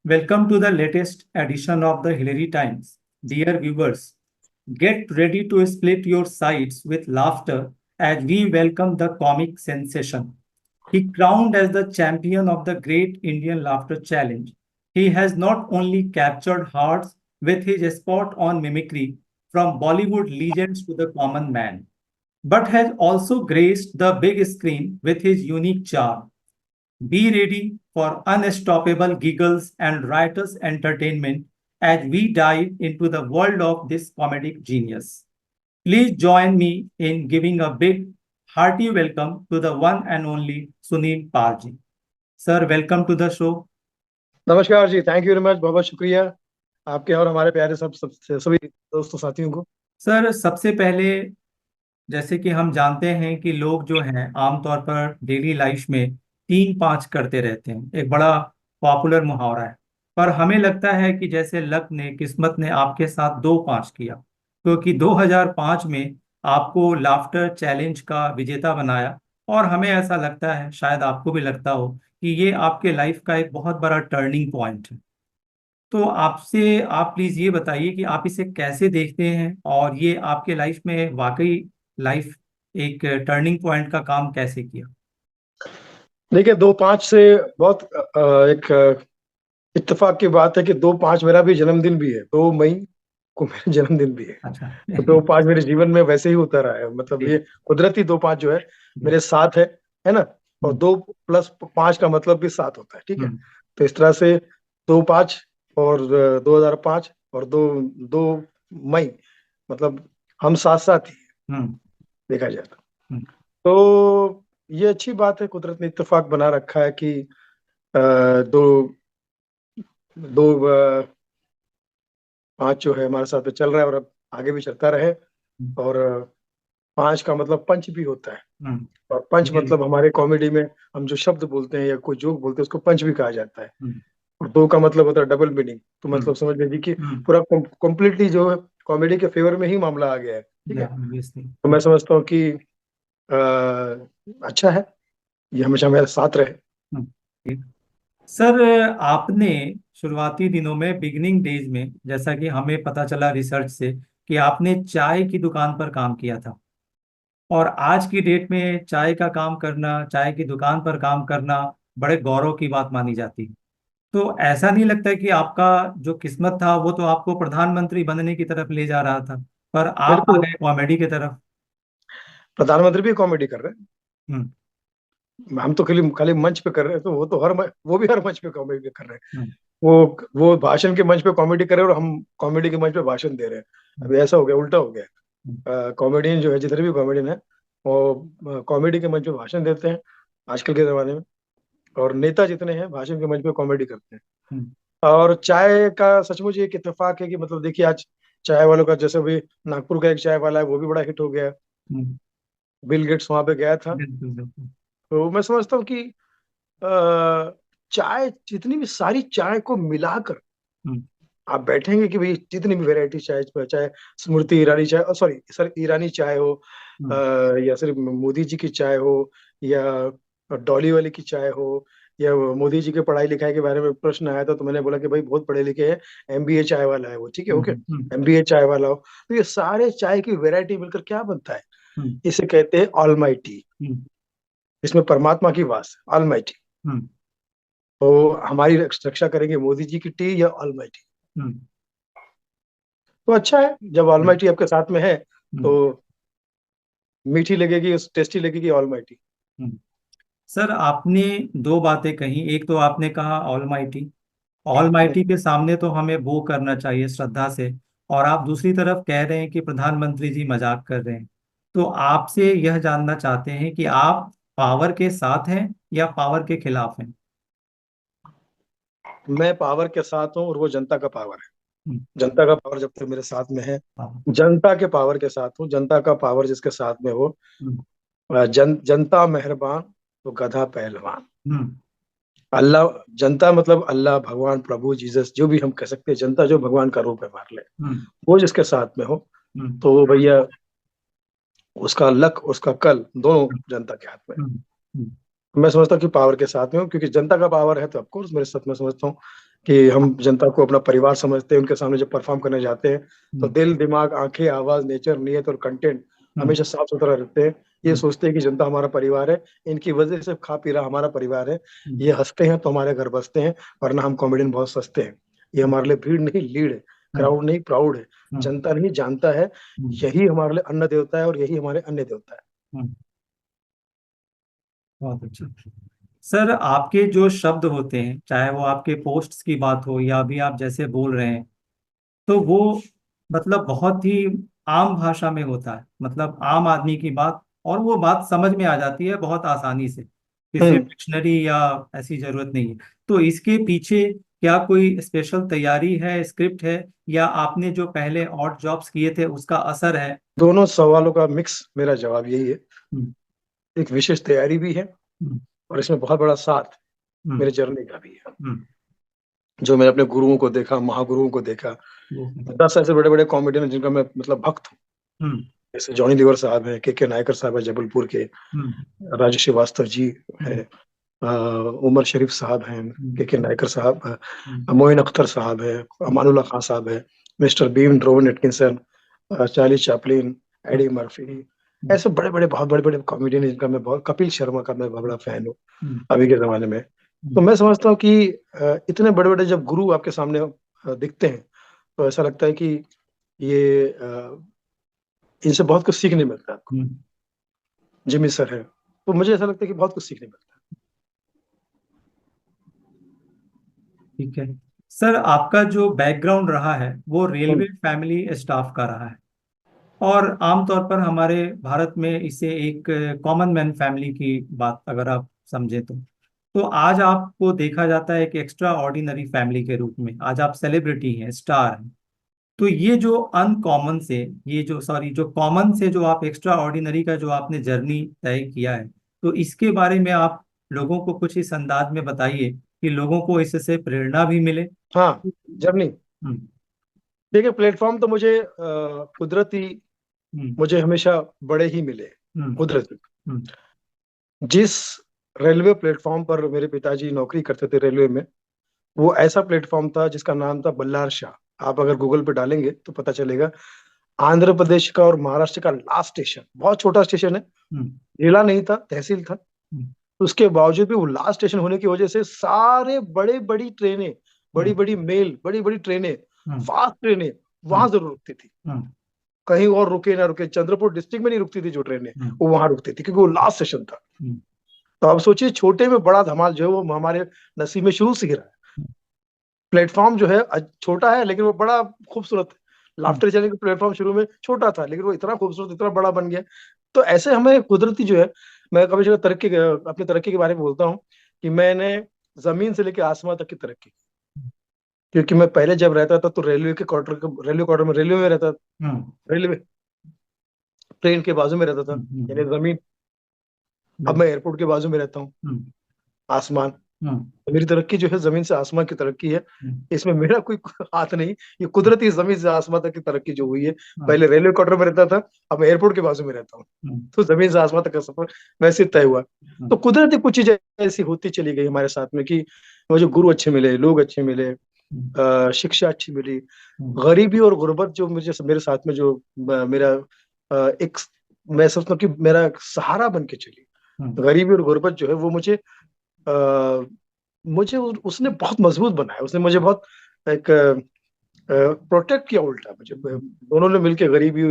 Welcome to the latest edition of the Hillary Times. Dear viewers, get ready to split your sides with laughter as we welcome the comic sensation. He crowned as the champion of the Great Indian Laughter Challenge. He has not only captured hearts with his spot on mimicry from Bollywood legends to the common man, but has also graced the big screen with his unique charm. Be ready for unstoppable giggles and riotous entertainment as we dive into the world of this comedic genius. Please join me in giving a big, hearty welcome to the one and only Sunil Parji. Sir, welcome to the show. नमस्कार जी, thank you very much, बहुत बहुत शुक्रिया आपके और हमारे प्यारे सभी दोस्तों साथियों को। सर, सबसे पहले जैसे कि हम जानते हैं कि लोग जो हैं आमतौर पर डेली लाइफ में 3-5 करते रहते हैं, एक बड़ा पॉपुलर मुहावरा है। पर हमें लगता है कि जैसे लक ने, किस्मत ने आपके साथ 2-5 किया, क्योंकि 2005 में आपको लाफ्टर चैलेंज का विजेता बनाया। और हमें ऐसा लगता है, शायद आपको भी लगता हो, कि ये आपके लाइफ का एक बहुत बड़ा टर्निंग पॉइंट है। तो आपसे आप प्लीज ये बताइए कि आप इसे कैसे देखते हैं और ये आपके लाइफ में वाकई लाइफ एक टर्निंग पॉइंट का काम कैसे किया। देखिए, 2-5 से बहुत एक इत्तेफाक की बात है कि 2-5 मेरा भी जन्मदिन भी है। 2 मई को मेरा जन्मदिन भी है। अच्छा। तो 2-5 मेरे जीवन में वैसे ही उतर आया है, मतलब ये कुदरती 2-5 जो है मेरे साथ है ना। और 2+5 का मतलब भी 7 होता है, ठीक है। तो इस तरह से 2-5 और 2005 और 2 मई, मतलब हम साथ साथ ही हैं, देखा जाए तो ये अच्छी बात है। कुदरत ने इत्तेफाक बना रखा है कि दो दो 5 जो है हमारे साथ में चल रहा है और अब आगे भी चलता रहे। और 5 का मतलब पंच भी होता है, और पंच मतलब हमारे कॉमेडी में हम जो शब्द बोलते हैं या कोई जोक बोलते हैं उसको पंच भी कहा जाता है। और 2 का मतलब होता है डबल मीनिंग। तो मतलब समझ लीजिए कि पूरा कम्प्लीटली जो है कॉमेडी के फेवर में ही मामला आ गया है, ठीक है। तो मैं समझता हूँ कि अच्छा है, ये हमेशा मेरे साथ रहे। सर, आपने शुरुआती दिनों में, बिगिनिंग डेज में, जैसा कि हमें पता चला रिसर्च से, कि आपने चाय की दुकान पर काम किया था। और आज की डेट में चाय का काम करना, चाय की दुकान पर काम करना बड़े गौरव की बात मानी जाती है। तो ऐसा नहीं लगता है कि आपका जो किस्मत था वो तो आपको प्रधानमंत्री बनने की तरफ ले जा रहा था, पर आप आ बिल्कुल, गए कॉमेडी की तरफ। प्रधानमंत्री भी कॉमेडी कर रहे हम्म। हैं। हम तो खाली खाली मंच पे कर रहे हैं, तो वो तो वो भी हर मंच पे कॉमेडी कर रहे हैं। हम्म। वो भाषण के मंच पे कॉमेडी कर रहे हैं और हम कॉमेडी के मंच पे भाषण दे रहे हैं। अभी ऐसा हो गया, उल्टा हो गया। कॉमेडियन जो है, जितने भी कॉमेडियन है वो कॉमेडी के मंच पे भाषण देते हैं आजकल के जमाने में। और नेता जितने हैं भाषण के मंच पे कॉमेडी करते हैं। हम्म। और चाय का सचमुच एक इत्तेफाक है कि मतलब देखिए, आज चाय वालों का, जैसे भी नागपुर का एक चाय वाला है वो भी बड़ा हिट हो गया है। हम्म। बिल गेट्स वहां पे गया था। बिल्कुल बिल्कुल। तो मैं समझता हूँ कि अ, चाय, जितनी भी सारी चाय को मिलाकर हम्म। आप बैठेंगे कि भाई जितनी भी वैरायटी चाय, चाहे स्मृति ईरानी चाय, सॉरी सर, ईरानी चाय हो, हम्म। या सिर्फ मोदी जी की चाय हो, या डॉली वाली की चाय हो, या मोदी जी के पढ़ाई लिखाई के बारे में प्रश्न आया था तो मैंने बोला कि भाई बहुत पढ़े लिखे हैं, एमबीए चाय वाला है वो, ठीक है, ओके, हम्म। एमबीए चाय वाला हो। तो ये सारे चाय की वैरायटी मिलकर क्या बनता है, हम्म। इसे कहते हैं ऑलमाइटी। हम्म। इसमें परमात्मा की वास है, ऑलमाइटी। हम्म। तो हमारी रक्षा करेंगे मोदी जी की टी या ऑलमाइटी। हम्म। तो अच्छा है जब हम्म। ऑलमाइटी आपके साथ में है, तो हम्म। मीठी लगेगी, टेस्टी लगेगी ऑलमाइटी। हम्म। सर, आपने दो बातें कही। एक तो आपने कहा ऑलमाइटी, ऑलमाइटी के सामने तो हमें वो करना चाहिए श्रद्धा से। और आप दूसरी तरफ कह रहे हैं कि प्रधानमंत्री जी मजाक कर रहे हैं। तो आपसे यह जानना चाहते हैं कि आप पावर के साथ हैं या पावर के खिलाफ हैं। मैं पावर के साथ हूँ और वो जनता का पावर है। हम्म। जनता का पावर जब तक मेरे साथ में है, हाँ। जनता के पावर के साथ हूँ। जनता का पावर जिसके साथ में हो, हम्म। जनता मेहरबान तो गधा पहलवान। हम्म। अल्लाह, जनता मतलब अल्लाह, भगवान, प्रभु, जीसस, जो भी हम कह सकते हैं, जनता जो भगवान का रूप है मान ले, हम्म। वो जिसके साथ में हो, हम्म। तो वो भैया, उसका लक, उसका कल दोनों जनता के हाथ में है। हम्म। हम्म। मैं समझता हूँ कि पावर के साथ में हूँ, क्योंकि जनता का पावर है तो ऑफकोर्स मेरे साथ, मैं समझता हूँ कि हम जनता को अपना परिवार समझते हैं, उनके सामने जब परफॉर्म करने जाते हैं तो दिल, दिमाग, आंखें, आवाज, नेचर, नियत और कंटेंट हमेशा साफ सुथरा रखते हैं। ये सोचते हैं कि जनता हमारा परिवार है, इनकी वजह से खा पी रहा हमारा परिवार है, ये हंसते हैं तो हमारे घर बसते हैं, वरना हम कॉमेडियन बहुत सस्ते हैं। ये हमारे लिए भीड़ नहीं लीड है, क्राउड नहीं प्राउड है, जनता नहीं जानता है, यही हमारे लिए अन्न देवता है और यही हमारे अन्य देवता है। बहुत अच्छा। सर, आपके जो शब्द होते हैं, चाहे वो आपके पोस्ट्स की बात हो या अभी आप जैसे बोल रहे हैं, तो वो मतलब बहुत ही आम भाषा में होता है, मतलब आम आदमी की बात, और वो बात समझ में आ जाती है बहुत आसानी से, किसी हम्म डिक्शनरी या ऐसी जरूरत नहीं है। तो इसके पीछे क्या कोई स्पेशल तैयारी है, स्क्रिप्ट है, या आपने जो पहले ऑड जॉब्स किए थे उसका असर है? दोनों सवालों का मिक्स मेरा जवाब यही है। हम्म, एक विशेष तैयारी भी है हम्म, और इसमें बहुत बड़ा साथ हम्म, मेरे जर्नी का भी है। हम्म, जो मैंने अपने गुरुओं को देखा, महागुरुओं को देखा, हम्म, 10 ऐसे बड़े बड़े कॉमेडियन हैं जिनका मैं मतलब भक्त हूँ। हम्म, जैसे जॉनी लीवर साहब हैं, के नायकर साहब है जबलपुर के, हम्म, राजू श्रीवास्तव जी है, हम्म, उमर शरीफ साहब हैं, के हम्म, नायकर साहब, हम्म, मोइन अख्तर साहब है, अमानुल्लाह खान साहब है, mister Bean, Rowan Atkinson, Charlie Chaplin, Eddie Murphy, हम्म, ऐसे बड़े बड़े बहुत बड़े बड़े कॉमेडियन हैं जिनका मैं बहुत, कपिल शर्मा का मैं बहुत बड़ा फैन हूँ हम्म, अभी के जमाने में। तो हम्म, मैं समझता हूँ कि इतने बड़े बड़े जब गुरु आपके सामने दिखते हैं तो ऐसा लगता है कि ये इनसे बहुत कुछ सीखने मिलता है आपको। हम्म, जिमी सर है, तो मुझे ऐसा लगता है कि बहुत कुछ सीखने मिलता ठीक है। सर, आपका जो बैकग्राउंड रहा है वो है। रेलवे फैमिली स्टाफ का रहा है, और आमतौर पर हमारे भारत में इसे एक कॉमन मैन फैमिली की बात अगर आप समझे तो आज आपको देखा जाता है कि एक्स्ट्रा ऑर्डिनरी फैमिली के रूप में आज आप सेलिब्रिटी हैं, स्टार हैं। तो ये जो अनकॉमन से, ये जो सॉरी जो कॉमन से जो आप एक्स्ट्रा ऑर्डिनरी का जो आपने जर्नी तय किया है, तो इसके बारे में आप लोगों को कुछ इस अंदाज में बताइए कि लोगों को इससे प्रेरणा भी मिले। हाँ, जर्नी। हम्म, देखिए, प्लेटफॉर्म तो मुझे कुदरती, हम्म, मुझे हमेशा बड़े ही मिले, हम्म, कुदरती। हम्म, जिस रेलवे प्लेटफॉर्म पर मेरे पिताजी नौकरी करते थे रेलवे में, वो ऐसा प्लेटफॉर्म था जिसका नाम था बल्लार शाह। आप अगर गूगल पे डालेंगे तो पता चलेगा। आंध्र प्रदेश का और महाराष्ट्र का लास्ट स्टेशन, बहुत छोटा स्टेशन है, हम्म, जिला नहीं था, तहसील था। हम्म, उसके बावजूद भी वो लास्ट स्टेशन होने की वजह से सारे बड़े बड़ी ट्रेनें, बड़ी हम्म, बड़ी मेल, बड़ी बड़ी ट्रेनें, हम्म, फास्ट ट्रेनें हम्म, वहां जरूर रुकती थी। हम्म, कहीं और रुके ना रुके, चंद्रपुर डिस्ट्रिक्ट में नहीं रुकती थी जो ट्रेनें, हम्म, वो वहां रुकती थी क्योंकि वो लास्ट स्टेशन था। हम्म, तो आप सोचिए, छोटे में बड़ा धमाल जो है वो हमारे नसीब में शुरू से ही रहा है। प्लेटफॉर्म जो है छोटा है लेकिन वो बड़ा खूबसूरत है। हम्म, लाफ्टर चैनल का प्लेटफॉर्म शुरू में छोटा था लेकिन वो इतना खूबसूरत, इतना बड़ा बन गया। तो ऐसे हमें कुदरती जो है, मैं कभी कभी तरक्की, अपनी तरक्की के बारे में बोलता हूँ कि मैंने जमीन से लेकर आसमान तक की तरक्की की। क्योंकि मैं पहले जब रहता था तो रेलवे क्वार्टर में, रेलवे में रहता था, हम्म, रेलवे ट्रेन के बाजू में रहता था, यानी हम्म, जमीन। अब मैं बिल्कुल। एयरपोर्ट के बाजू में रहता हूँ, हम्म, आसमान। हम्म, तो मेरी तरक्की जो है जमीन से आसमान की तरक्की है। हम्म, इसमें मेरा कोई हाथ नहीं, ये कुदरती जमीन से आसमान तक की तरक्की जो हुई है। हम्म, पहले रेलवे क्वार्टर में रहता था, अब मैं एयरपोर्ट के बाजू में रहता हूँ। हम्म, तो जमीन से आसमान तक का सफर वैसे तय हुआ। तो हम्म, कुदरती कुछ चीजें ऐसी होती चली गई हमारे साथ में कि मुझे गुरु अच्छे मिले, लोग अच्छे मिले, हम्म, शिक्षा अच्छी मिली। हम्म, गरीबी और गुर्बत जो मुझे मेरे साथ में जो मेरा एक, मैं समझता हूँ कि मेरा एक सहारा बन के चली। हम्म, गरीबी और गुर्बत जो है वो उसने बहुत मजबूत बनाया, उसने मुझे बहुत एक प्रोटेक्ट किया उल्टा मुझे। दोनों ने मिलके, गरीबी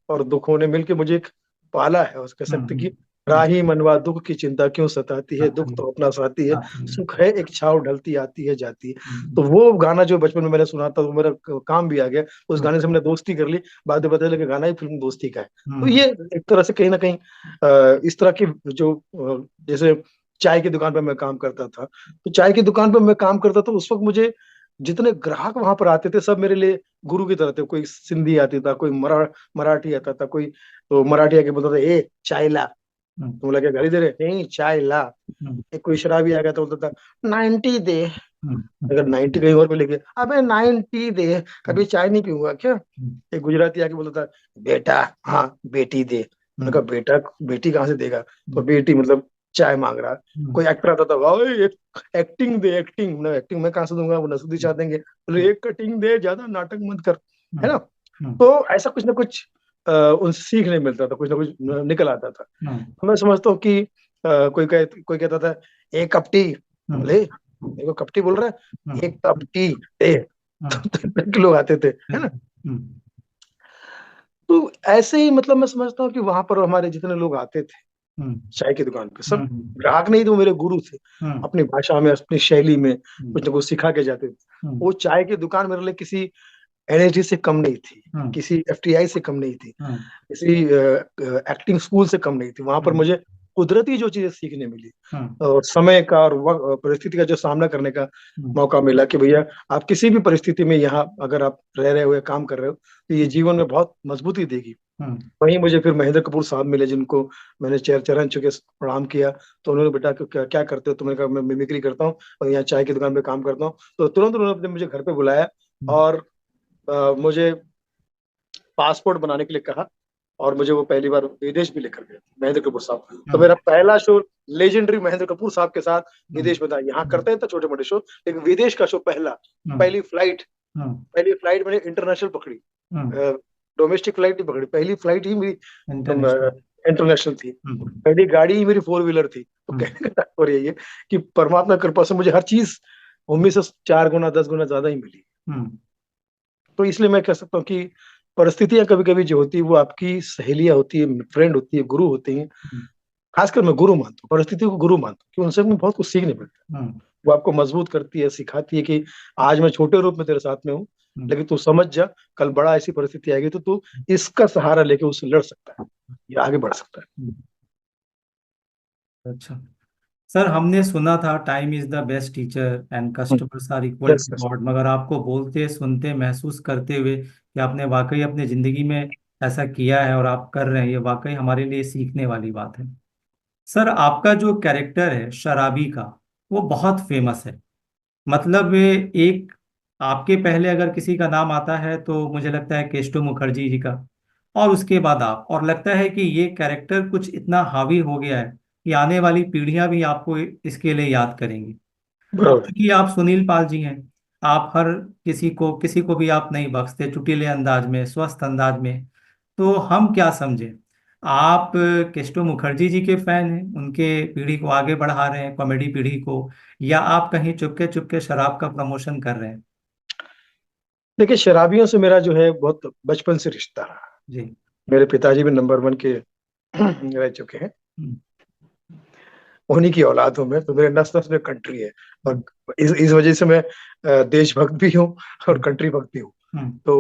और दुखों ने मिलके मुझे एक पाला है, उस कह सकते हम्म, कि राही मनवा दुख की चिंता क्यों सताती है, दुख आती तो अपना साथी है, आती है। सुख है एक छाव ढलती आती है जाती है। तो हम्म, वो गाना जो बचपन में मैंने सुना था वो मेरा काम भी आ गया। उस हम्म, गाने से हमने दोस्ती कर ली, बाद में पता चला कि गाना ही फिल्म दोस्ती का है। तो हम्म, ये एक तरह से कहीं ना कहीं इस तरह की जो जैसे चाय की दुकान पर मैं काम करता था, तो चाय की दुकान पर मैं काम करता था उस वक्त मुझे जितने ग्राहक वहां पर आते थे सब मेरे लिए गुरु की तरह थे। कोई सिंधी आती था, कोई मराठी आता था, कोई तो मराठी आके बोलता था ए चाय ला। हम्म, तुम लगे गाली दे रहे, नहीं चाय ला। हम्म, एक कोई शराबी आ गया तो बोलता था 90 दे। हम्म, अगर 90 कहीं और पे लेके, अबे 90 दे, कभी हम्म, चाय नहीं पीऊंगा क्या। हम्म, एक गुजराती आके बोलता था बेटा, हाँ बेटी दे। मैंने हम्म, कहा बेटा, बेटी कहाँ से देगा। तो हम्म, बेटी मतलब चाय मांग रहा है। कोई एक्टर आता था, भाई एक एक्टिंग दे, एक्टिंग ना, एक्टिंग मैं कहाँ से दूंगा, वो नसरुद्दीन शाह देंगे, बोले एक कटिंग दे, ज्यादा नाटक मत कर, है ना। तो ऐसा कुछ ना कुछ उनसे सीखने मिलता था, कुछ ना कुछ निकल आता था। तो मैं समझता हूँ कि कोई कहता था एक कप टी, बोले देखो कप टी बोल रहा है, एक कप टी दे, तो लोग आते थे, है ना। तो ऐसे ही मतलब मैं समझता हूँ कि वहां पर हमारे जितने लोग आते थे चाय की दुकान पे, सब ग्राहक नहीं थे, वो मेरे गुरु थे। अपनी भाषा में, अपनी शैली में कुछ ना कुछ सिखा के जाते थे। वो चाय की दुकान मेरे लिए किसी एनएसडी से कम नहीं थी, किसी एफटीआई से कम नहीं थी, किसी एक्टिंग स्कूल से कम नहीं थी। वहां पर मुझे कुदरती जो चीजें सीखने मिली, और समय का और परिस्थिति का जो सामना करने का मौका मिला, कि भैया आप किसी भी परिस्थिति में यहाँ अगर आप रह रहे हो या काम कर रहे हो, तो ये जीवन में बहुत मजबूती देगी। वहीं मुझे फिर महेंद्र कपूर साहब मिले, जिनको मैंने चरण छू के प्रणाम किया। तो उन्होंने, बेटा क्या क्या करते हो? तो मैंने कहा मैं मिमिक्री करता हूँ और यहाँ चाय की दुकान पे काम करता हूँ। तो तुरंत उन्होंने मुझे घर पे बुलाया और मुझे पासपोर्ट बनाने के लिए कहा, और मुझे वो पहली बार विदेश भी लेकर गए महेंद्र कपूर साहब। तो मेरा पहला शो लेजेंडरी महेंद्र कपूर साहब के साथ विदेश में था। यहाँ करते हैं तो छोटे मोटे शो, लेकिन विदेश का शो पहली फ्लाइट मैंने इंटरनेशनल पकड़ी, डोमेस्टिक फ्लाइट नहीं पकड़ी, पहली फ्लाइट ही मेरी इंटरनेशनल थी। पहली गाड़ी ही मेरी 4 व्हीलर थी। तो कहने का तात्पर्य ये है कि परमात्मा की कृपा से मुझे हर चीज उम्मीद से 4 गुना 10 गुना ज्यादा ही मिली। तो इसलिए मैं कह सकता हूँ कि परिस्थितियां कभी कभी जो होती है वो आपकी सहेलियां होती है, फ्रेंड होती है, गुरु होती हैं। खासकर मैं गुरु मानता हूँ, परिस्थिति को गुरु मानता हूँ, कि उनसे हमें बहुत कुछ सीखने मिलता है। वो आपको मजबूत करती है, सिखाती है कि आज मैं छोटे रूप में तेरे साथ में हूँ, लेकिन तू समझ जा, कल बड़ा ऐसी परिस्थिति आएगी तो तू इसका सहारा लेके उससे लड़ सकता है या आगे बढ़ सकता है। अच्छा सर, हमने सुना था time is the best teacher and customers are equal yes to yes. God, मगर आपको बोलते सुनते महसूस करते हुए कि आपने वाकई अपने जिंदगी में ऐसा किया है और आप कर रहे हैं, ये वाकई हमारे लिए सीखने वाली बात है। सर, आपका जो कैरेक्टर है शराबी का, वो बहुत फेमस है। मतलब एक, आपके पहले अगर किसी का नाम आता है तो मुझे लगता है केशव मुखर्जी जी का, और उसके बाद आप, और लगता है कि ये कैरेक्टर कुछ इतना हावी हो गया है कि आने वाली पीढ़ियां भी आपको इसके लिए याद करेंगी। अब बराबर। चूंकि आप सुनील पाल जी हैं, आप हर किसी को भी आप नहीं बख्शते, चुटीले अंदाज में, स्वस्थ अंदाज में। तो हम क्या समझे, आप केस्टो मुखर्जी जी के फैन हैं, उनके पीढ़ी को आगे बढ़ा रहे हैं, कॉमेडी पीढ़ी को, या आप कहीं चुपके चुपके शराब का प्रमोशन कर रहे हैं? देखिए, शराबियों से मेरा जो है बहुत बचपन से रिश्ता रहा। जी। मेरे पिताजी भी नंबर 1 के रह चुके हैं, हम्म। उन्हीं की औलाद हूं मैं, तो मेरे नस नस में कंट्री है। और इस वजह से मैं देशभक्त भी हूँ और हम्म। कंट्री भक्त भी हूँ। हम्म। तो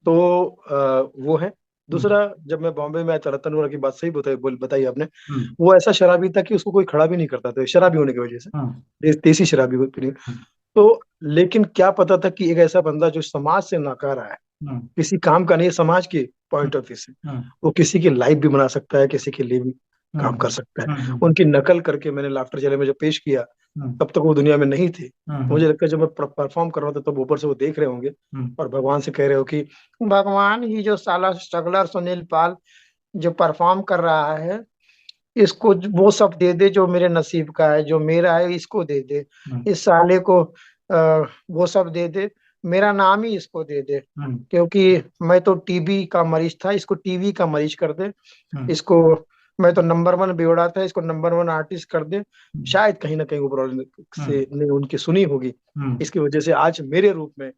वो है। हम्म। दूसरा, जब मैं बॉम्बे में आया था, रतन वोरा की बात सही बताई आपने। हम्म। वो ऐसा शराबी था कि उसको कोई खड़ा भी नहीं करता था, शराबी होने की वजह से, हम्म। देसी शराबी पीने। हम्म। तो लेकिन क्या पता था कि एक ऐसा बंदा जो समाज से नकारा है, हम्म। किसी काम का नहीं है, समाज के पॉइंट ऑफ व्यू से हम्म। वो किसी की लाइफ भी बना सकता है, किसी के लिए भी हम्म। काम कर सकता है। हम्म। उनकी नकल करके मैंने लाफ्टर चैलेंज में जब पेश किया, हम्म। तब तक वो दुनिया में नहीं थे। तो हम्म। मुझे लगता है जब मैं परफॉर्म कर रहा था, तब ऊपर से वो देख रहे होंगे हम्म। और भगवान से कह रहे हो कि भगवान, ये जो साला स्ट्रगलर सुनील पाल जो परफॉर्म कर रहा है, इसको वो सब दे दे जो मेरे नसीब का है, जो मेरा है इसको दे दे। हम्म। इस साले को वो सब दे दे, मेरा नाम ही इसको दे दे, हम्म। क्योंकि मैं तो टीबी का मरीज था, इसको टीवी का मरीज कर दे। हम्म। इसको, मैं तो नंबर 1 बेवड़ा था, इसको नंबर 1 आर्टिस्ट कर दे। शायद कहीं ना कहीं वो प्रॉब्लम हम्म। से ने उनकी सुनी होगी, हम्म। इसकी वजह से आज मेरे रूप में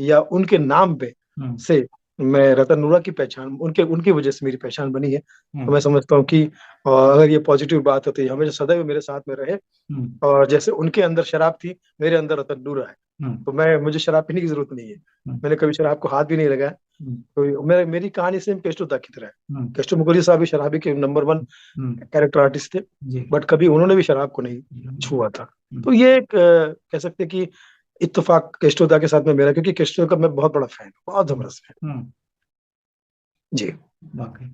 या उनके नाम पे हम्म। से मैं रतन नूरा की पहचान, उनके उनकी वजह से मेरी पहचान बनी है। तो हम्म। मैं समझता हूँ कि अगर ये पॉजिटिव बात है तो ये हमेशा सदैव मेरे साथ में रहे। हम्म। और जैसे उनके अंदर शराब थी, मेरे अंदर रतन नूरा है। हम्म। तो मुझे शराब पीने की जरूरत नहीं है, हम्म। मैंने कभी शराब को हाथ भी नहीं लगाया। हम्म। तो मेरी कहानी सेम केस्टो दा की तरह है। हम्म। केस्टो मुखर्जी साहब भी शराबी के नंबर 1 हम्म। कैरेक्टर आर्टिस्ट थे, जी। बट कभी उन्होंने भी शराब को नहीं छुआ था। हम्म। तो ये एक कह सकते हैं कि इत्तेफाक केस्टो दा के साथ में मेरा, क्योंकि केस्टो का मैं बहुत बड़ा फैन हूँ, बहुत जबरदस्त फैन। हम्म। जी। वाकई।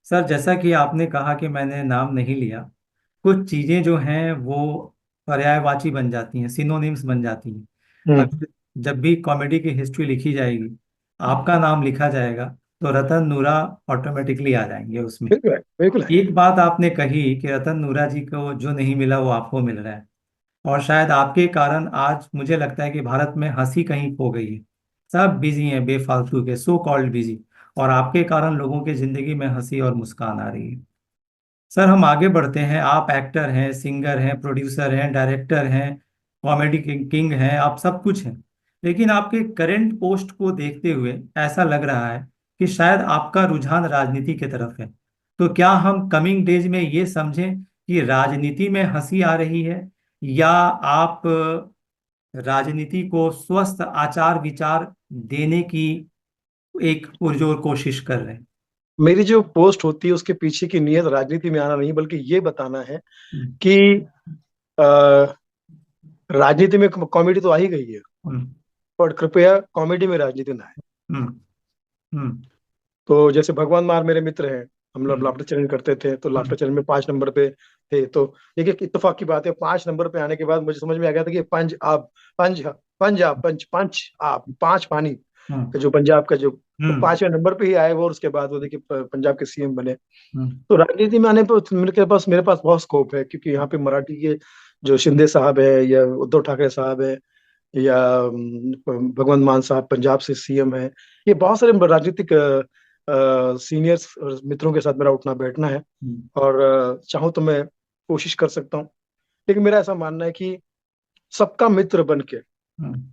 सर, जैसा कि आपने कहा कि मैंने नाम नहीं लिया, कुछ चीजें जो हैं वो पर्यायवाची बन जाती हैं, सिनोनिम्स बन जाती हैं। हम्म। अगर जब भी कॉमेडी की हिस्ट्री लिखी जाएगी, आपका नाम लिखा जाएगा, तो रतन नूरा ऑटोमेटिकली आ जाएंगे उसमें। बिल्कुल है, बिल्कुल है। एक बात आपने कही कि रतन नूरा जी को जो नहीं मिला वो आपको मिल रहा है, और शायद आपके कारण आज मुझे लगता है कि भारत में हंसी कहीं खो गई है। सब बिजी हैं, बेफालतू के, सो कॉल्ड बिजी, और आपके कारण लोगों की जिंदगी में हंसी और मुस्कान आ रही है। सर हम आगे बढ़ते हैं। आप एक्टर हैं, सिंगर हैं, प्रोड्यूसर हैं, डायरेक्टर हैं, कॉमेडी किंग हैं, आप सब कुछ हैं। लेकिन आपके करंट पोस्ट को देखते हुए ऐसा लग रहा है कि शायद आपका रुझान राजनीति की तरफ है। तो क्या हम कमिंग डेज में ये समझें कि राजनीति में हंसी आ रही है, या आप राजनीति को स्वस्थ आचार विचार देने की एक पुरजोर कोशिश कर रहे हैं? मेरी जो पोस्ट होती है उसके पीछे की नीयत राजनीति में आना नहीं, बल्कि ये बताना है हम्म, कि अ, राजनीति में कॉमेडी तो आ ही गई है, हम्म, पर कृपया कॉमेडी में राजनीति ना है। हम्म, हम्म, तो जैसे भगवान मार मेरे मित्र हैं, हम लोग हम्म, लाफ्टर चैलेंज करते थे, तो लाफ्टर हम्म, चैलेंज में 5 नंबर पे थे। तो देखिए इत्तेफाक की बात है, 5 नंबर पे आने के बाद मुझे समझ में आ गया था कि पंज आप, पंज पंज आप, पंच पंच आप, पांच पानी हम्म, का जो पंजाब का जो, तो हम्म, 5वें नंबर पे ही आए वो, और उसके बाद वो देखिए पंजाब के सीएम बने। हम्म, तो राजनीति में आने पर मेरे पास बहुत स्कोप है, क्योंकि यहाँ पे मराठी के जो शिंदे साहब है, या उद्धव ठाकरे साहब है, या भगवंत मान साहब पंजाब से सीएम है, ये बहुत सारे राजनीतिक सीनियर्स और मित्रों के साथ मेरा उठना बैठना है। हम्म, और चाहूँ तो मैं कोशिश कर सकता हूँ, लेकिन मेरा ऐसा मानना है कि सबका मित्र बन के हम्म,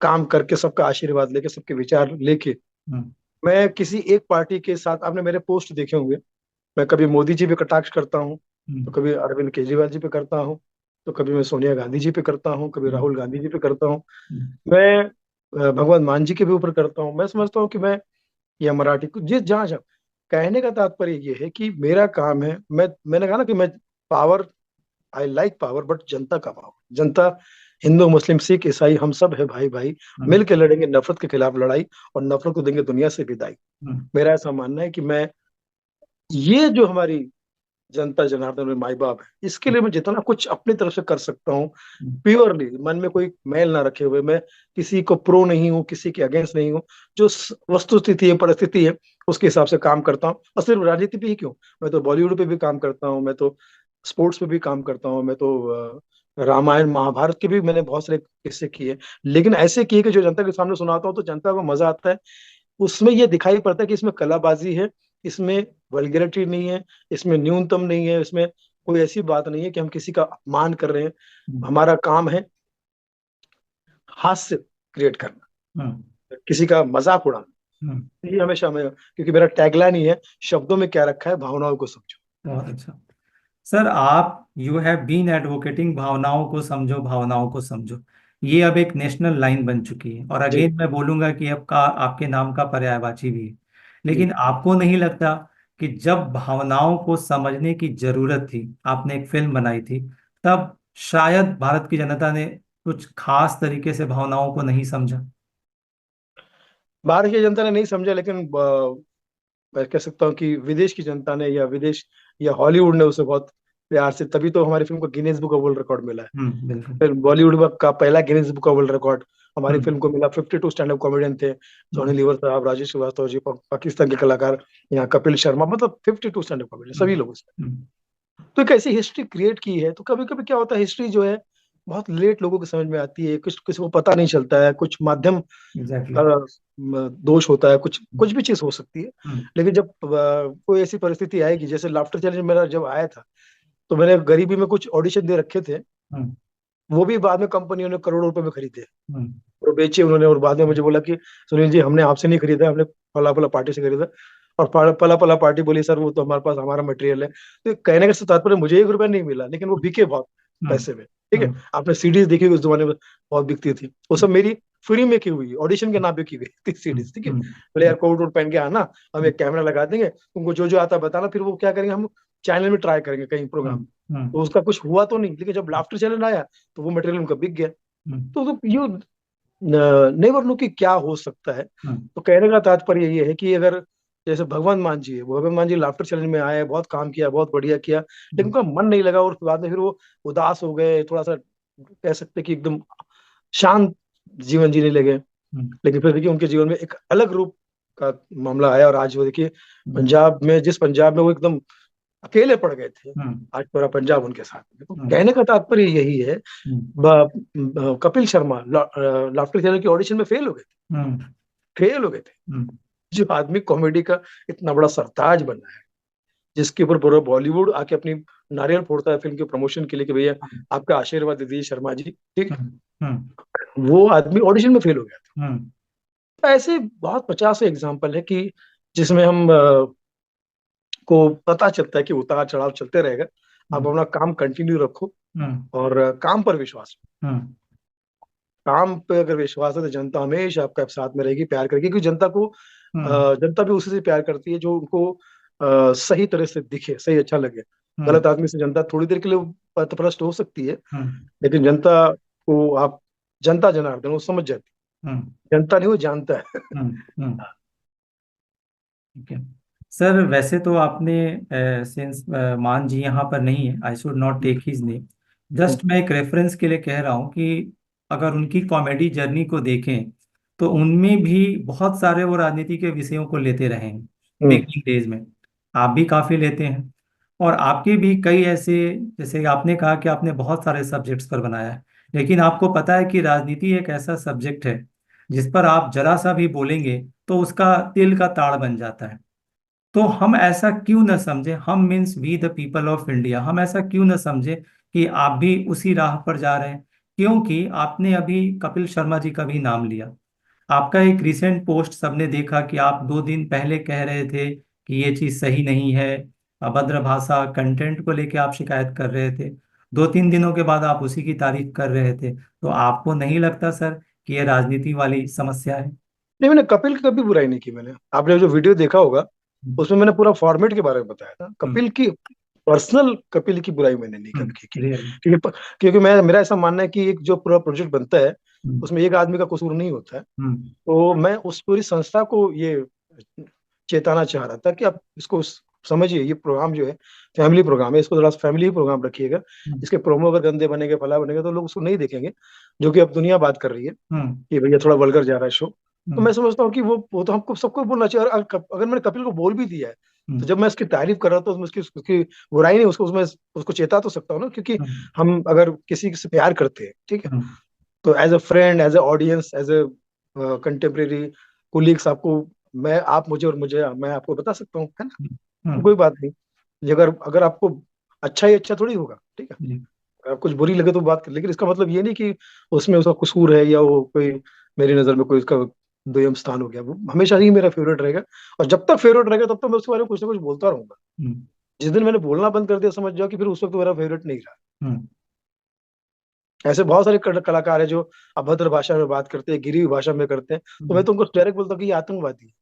काम करके, सबका आशीर्वाद लेके, सबके विचार लेके, हम्म, मैं किसी एक पार्टी के साथ, आपने मेरे पोस्ट देखे होंगे, मैं कभी मोदी जी पे कटाक्ष करता हूँ, तो हम्म, कभी अरविंद केजरीवाल जी पे करता हूँ, तो कभी मैं सोनिया गांधी जी पे करता हूँ, कभी हम्म, राहुल गांधी जी पे करता हूँ, हम्म, मैं भगवंत मान जी के भी ऊपर करता हूँ। मैं समझता हूँ कि मैं, या मराठी को जिस जहाँ जहाँ, कहने का तात्पर्य ये है कि मेरा काम है, मैंने कहा ना कि मैं power, I like power, but जनता का पावर, जनता, हिंदू मुस्लिम सिख ईसाई हम सब है भाई भाई, हम्म, मिल के लड़ेंगे नफरत के खिलाफ लड़ाई, और नफरत को देंगे दुनिया से विदाई। हम्म, मेरा ऐसा मानना है कि मैं, ये जो हमारी जनता जनार्दन में माई बाप है, इसके लिए मैं जितना कुछ अपनी तरफ से कर सकता हूँ, हम्म, प्योरली मन में कोई मैल ना रखे हुए, मैं किसी को प्रो नहीं हूँ, किसी के अगेंस्ट नहीं हूँ, जो वस्तु स्थिति है, परिस्थिति है, उसके हिसाब से काम करता हूँ। और सिर्फ राजनीति पे ही क्यों, मैं तो बॉलीवुड पे भी काम करता हूँ, मैं तो स्पोर्ट्स पे भी काम करता हूँ, मैं तो रामायण महाभारत के भी मैंने बहुत सारे किस्से किए, लेकिन ऐसे किए कि जो जनता के सामने सुनाता हूँ तो जनता को मजा आता है। उसमें ये दिखाई पड़ता है कि इसमें कलाबाजी है, इसमें वल्गैरिटी नहीं है, इसमें न्यूनतम नहीं है, इसमें कोई ऐसी बात नहीं है कि हम किसी का अपमान कर रहे हैं। हम्म, हमारा काम है हास्य क्रिएट करना, हम्म, किसी का मजाक उड़ाना। हम्म। ये हमेशा मैं, क्योंकि मेरा टैगलाइन ही है, शब्दों में क्या रखा है, भावनाओं को समझो। बहुत अच्छा। सर आप यू हैव बीन एडवोकेटिंग भावनाओं को समझो, भावनाओं को समझो। ये अब एक नेशनल लाइन बन चुकी है, और जी, अगेन मैं बोलूंगा कि अब का आपके नाम का पर्यायवाची भी है। जी। लेकिन आपको नहीं लगता कि जब भावनाओं को समझने की जरूरत थी, आपने एक फिल्म बनाई थी, तब शायद भारत की जनता ने कुछ खास तरीके से भावनाओं को नहीं समझा? भारत की जनता ने नहीं समझा, लेकिन मैं कह सकता हूँ कि विदेश की जनता ने, या विदेश, या हॉलीवुड ने उसे बहुत प्यार से, तभी तो हमारी फिल्म को Guinness book of world record मिला है। बिल्कुल। फिर बॉलीवुड का पहला Guinness book of world record हमारी हम्म, फिल्म को मिला। 52 स्टैंड अप कॉमेडियन थे, जॉनी हम्म, लीवर साहब, राजेश श्रीवास्तव जी, पाकिस्तान के कलाकार, यहाँ कपिल शर्मा, मतलब 52 स्टैंड अप कॉमेडियन, हम्म, सभी लोग उसमें। हम्म, तो एक ऐसी हिस्ट्री क्रिएट की है। तो कभी कभी क्या होता है, हिस्ट्री जो है बहुत लेट लोगों को समझ में आती है, कुछ किसी को पता नहीं चलता है, कुछ माध्यम एग्जैक्टली। का दोष होता है, कुछ कुछ भी चीज हो सकती है। हम्म, लेकिन जब कोई ऐसी परिस्थिति आएगी, जैसे लाफ्टर चैलेंज मेरा जब आया था, तो मैंने गरीबी में कुछ ऑडिशन दे रखे थे, हम्म, वो भी बाद में कंपनियों ने करोड़ों रुपए में खरीदे हम्म, और बेचे उन्होंने। और बाद में मुझे बोला कि सुनील जी, हमने आपसे नहीं खरीदा, हमने फला फला पार्टी से खरीदा। और फला फला पार्टी बोली, सर वो तो हमारे पास हमारा मटेरियल है। तो कहने का तात्पर्य, मुझे 1 रुपया नहीं मिला, लेकिन वो बिके बहुत हम्म, पैसे में। ठीक है, हम्म, आपने सीडीज देखी होगी, उस जमाने में बहुत बिकती थी, वो सब मेरी फ्री में की हुई, ऑडिशन के नाम पे की गई थी सीडीज। ठीक है, हम्म, बोले यार कोट वोट पहन के आना, हम एक कैमरा लगा देंगे, तुमको जो जो आता है बताना, फिर वो क्या करेंगे, हम चैनल में ट्राई करेंगे कहीं प्रोग्राम हम्म, में। हम्म, तो उसका कुछ हुआ तो नहीं, लेकिन जब लाफ्टर चैनल आया तो वो मटेरियल उनका बिक गया। हम्म, तो यू नेवर नो कि क्या हो सकता है। हम्म, तो कहने का तात्पर्य ये है कि अगर, जैसे भगवान मान जी है, भगवान मान जी लाफ्टर चैलेंज में आए, बहुत काम किया, बहुत बढ़िया किया, लेकिन हम्म, उनका मन नहीं लगा, और बाद में फिर वो उदास हो गए, थोड़ा सा कह सकते कि एकदम शांत जीवन जीने लगे। हम्म, लेकिन फिर देखिए उनके जीवन में एक अलग रूप का मामला आया, और आज वो देखिए हम्म, पंजाब में वो एकदम अकेले पड़ गए थे, हम्म, आज पूरा पंजाब उनके साथ में। तो हम्म, कहने का तात्पर्य यही है, हम्म, कपिल शर्मा लाफ्टर चैनल के ऑडिशन में हम्म, फेल हो गए थे। हम्म, जो आदमी कॉमेडी का इतना बड़ा सरताज बना है, जिसके ऊपर पूरा बॉलीवुड आके अपनी नारियल फोड़ता है फिल्म के प्रमोशन के लिए कि भैया आपका आशीर्वाद दे दीजिए शर्मा जी, ठीक, हम्म, हम्म, वो आदमी ऑडिशन में फेल हो गया हम्म, था। ऐसे बहुत 50 एग्जाम्पल है कि जिसमें हम को पता चलता है कि उतार चढ़ाव चलते रहेगा। आप हम्म, अपना काम कंटिन्यू रखो, हम्म, और काम पर विश्वास रखो। हम्म, काम पे अगर विश्वास है तो जनता हमेशा आपका साथ में रहेगी, प्यार करेगी, क्योंकि हम्म, जनता भी उसी से प्यार करती है जो उनको सही तरह से दिखे, सही अच्छा लगे। हम्म, गलत आदमी से जनता थोड़ी देर के लिए पथभ्रष्ट हो सकती है, हम्म, लेकिन जनता को आप, जनता जनार्दन वो समझ जाती हम्म, है। जनता नहीं, वो जानता है। हम्म, ठीक है। सर वैसे तो आपने सिंस मान जी यहाँ पर नहीं है, I should not take his name, just मैं एक रेफरेंस के लिए कह रहा हूँ कि अगर उनकी कॉमेडी जर्नी को देखें तो उनमें भी बहुत सारे वो राजनीति के विषयों को लेते रहे हैं हम्म। बिगनिंग डेज में। आप भी काफी लेते हैं, और आपके भी कई ऐसे, जैसे आपने कहा कि आपने बहुत सारे सब्जेक्ट्स पर बनाया है, लेकिन आपको पता है कि राजनीति एक ऐसा सब्जेक्ट है जिस पर आप जरा सा भी बोलेंगे तो उसका तिल का ताड़ बन जाता है। तो हम ऐसा क्यों न समझे, हम means we the people of India, हम ऐसा क्यों न समझे कि आप भी उसी राह पर जा रहे हैं। क्योंकि आपने अभी कपिल शर्मा जी का भी नाम लिया, आपका एक रिसेंट पोस्ट सबने देखा कि आप 2 दिन पहले कह रहे थे कि ये चीज सही नहीं है, अभद्र भाषा कंटेंट को लेके आप शिकायत कर रहे थे, 2-3 दिनों के बाद आप उसी की तारीफ कर रहे थे। तो आपको नहीं लगता सर कि ये राजनीति वाली समस्या है? नहीं, मैंने कपिल की कभी बुराई नहीं की। मैंने, आपने जो वीडियो देखा होगा हम्म, उसमें मैंने पूरा फॉर्मेट के बारे में बताया था। कपिल की पर्सनल, कपिल की बुराई मैंने नहीं कभी की। रियली। क्योंकि मैं, मेरा ऐसा मानना है कि एक जो पूरा प्रोजेक्ट बनता है उसमें एक आदमी का कसूर नहीं होता है। तो मैं उस पूरी संस्था को ये चेताना चाह रहा था कि आप इसको समझिए, ये प्रोग्राम जो है फैमिली प्रोग्राम है, इसको थोड़ा फैमिली प्रोग्राम रखिएगा। इसके प्रोमो अगर गंदे बनेंगे, फला बनेगा, तो लोग उसको नहीं देखेंगे, जो कि अब दुनिया बात कर रही है कि भैया थोड़ा वल्गर जा रहा है शो। तो मैं समझता हूँ कि वो तो हमको सबको बोलना चाहिए। और अगर मैंने कपिल को बोल भी दिया है, तो जब मैं उसकी तारीफ कर रहा था तो उसमें उसकी बुराई नहीं, उसको उसमें उसको चेता तो सकता हूँ ना, क्योंकि हम अगर किसी से प्यार करते हैं, ठीक है, तो as a friend, as a audience, as a contemporary colleagues, आपको, मैं, आप मुझे और मुझे, मैं आपको बता सकता हूँ, है ना। तो कोई बात नहीं। ये अगर अगर आपको अच्छा ही अच्छा थोड़ी होगा, ठीक है। अगर कुछ बुरी लगे तो बात कर, लेकिन इसका मतलब ये नहीं कि उसमें उसका कसूर है, या वो कोई मेरी नजर में कोई इसका दुय्यम स्थान हो गया। वो हमेशा ही मेरा फेवरेट रहेगा, और जब तक फेवरेट रहेगा तब तक मैं उसके बारे में कुछ ना कुछ बोलता रहूंगा। जिस दिन मैंने बोलना बंद कर दिया, समझ जाओ कि फिर उस वक्त मेरा फेवरेट नहीं रहा। ऐसे बहुत सारे कलाकार है जो अभद्र भाषा में बात करते हैं, गिरी हुई भाषा में करते हैं, तो मैं तुमको डायरेक्ट बोलता हूँ कि ये आतंकवादी है।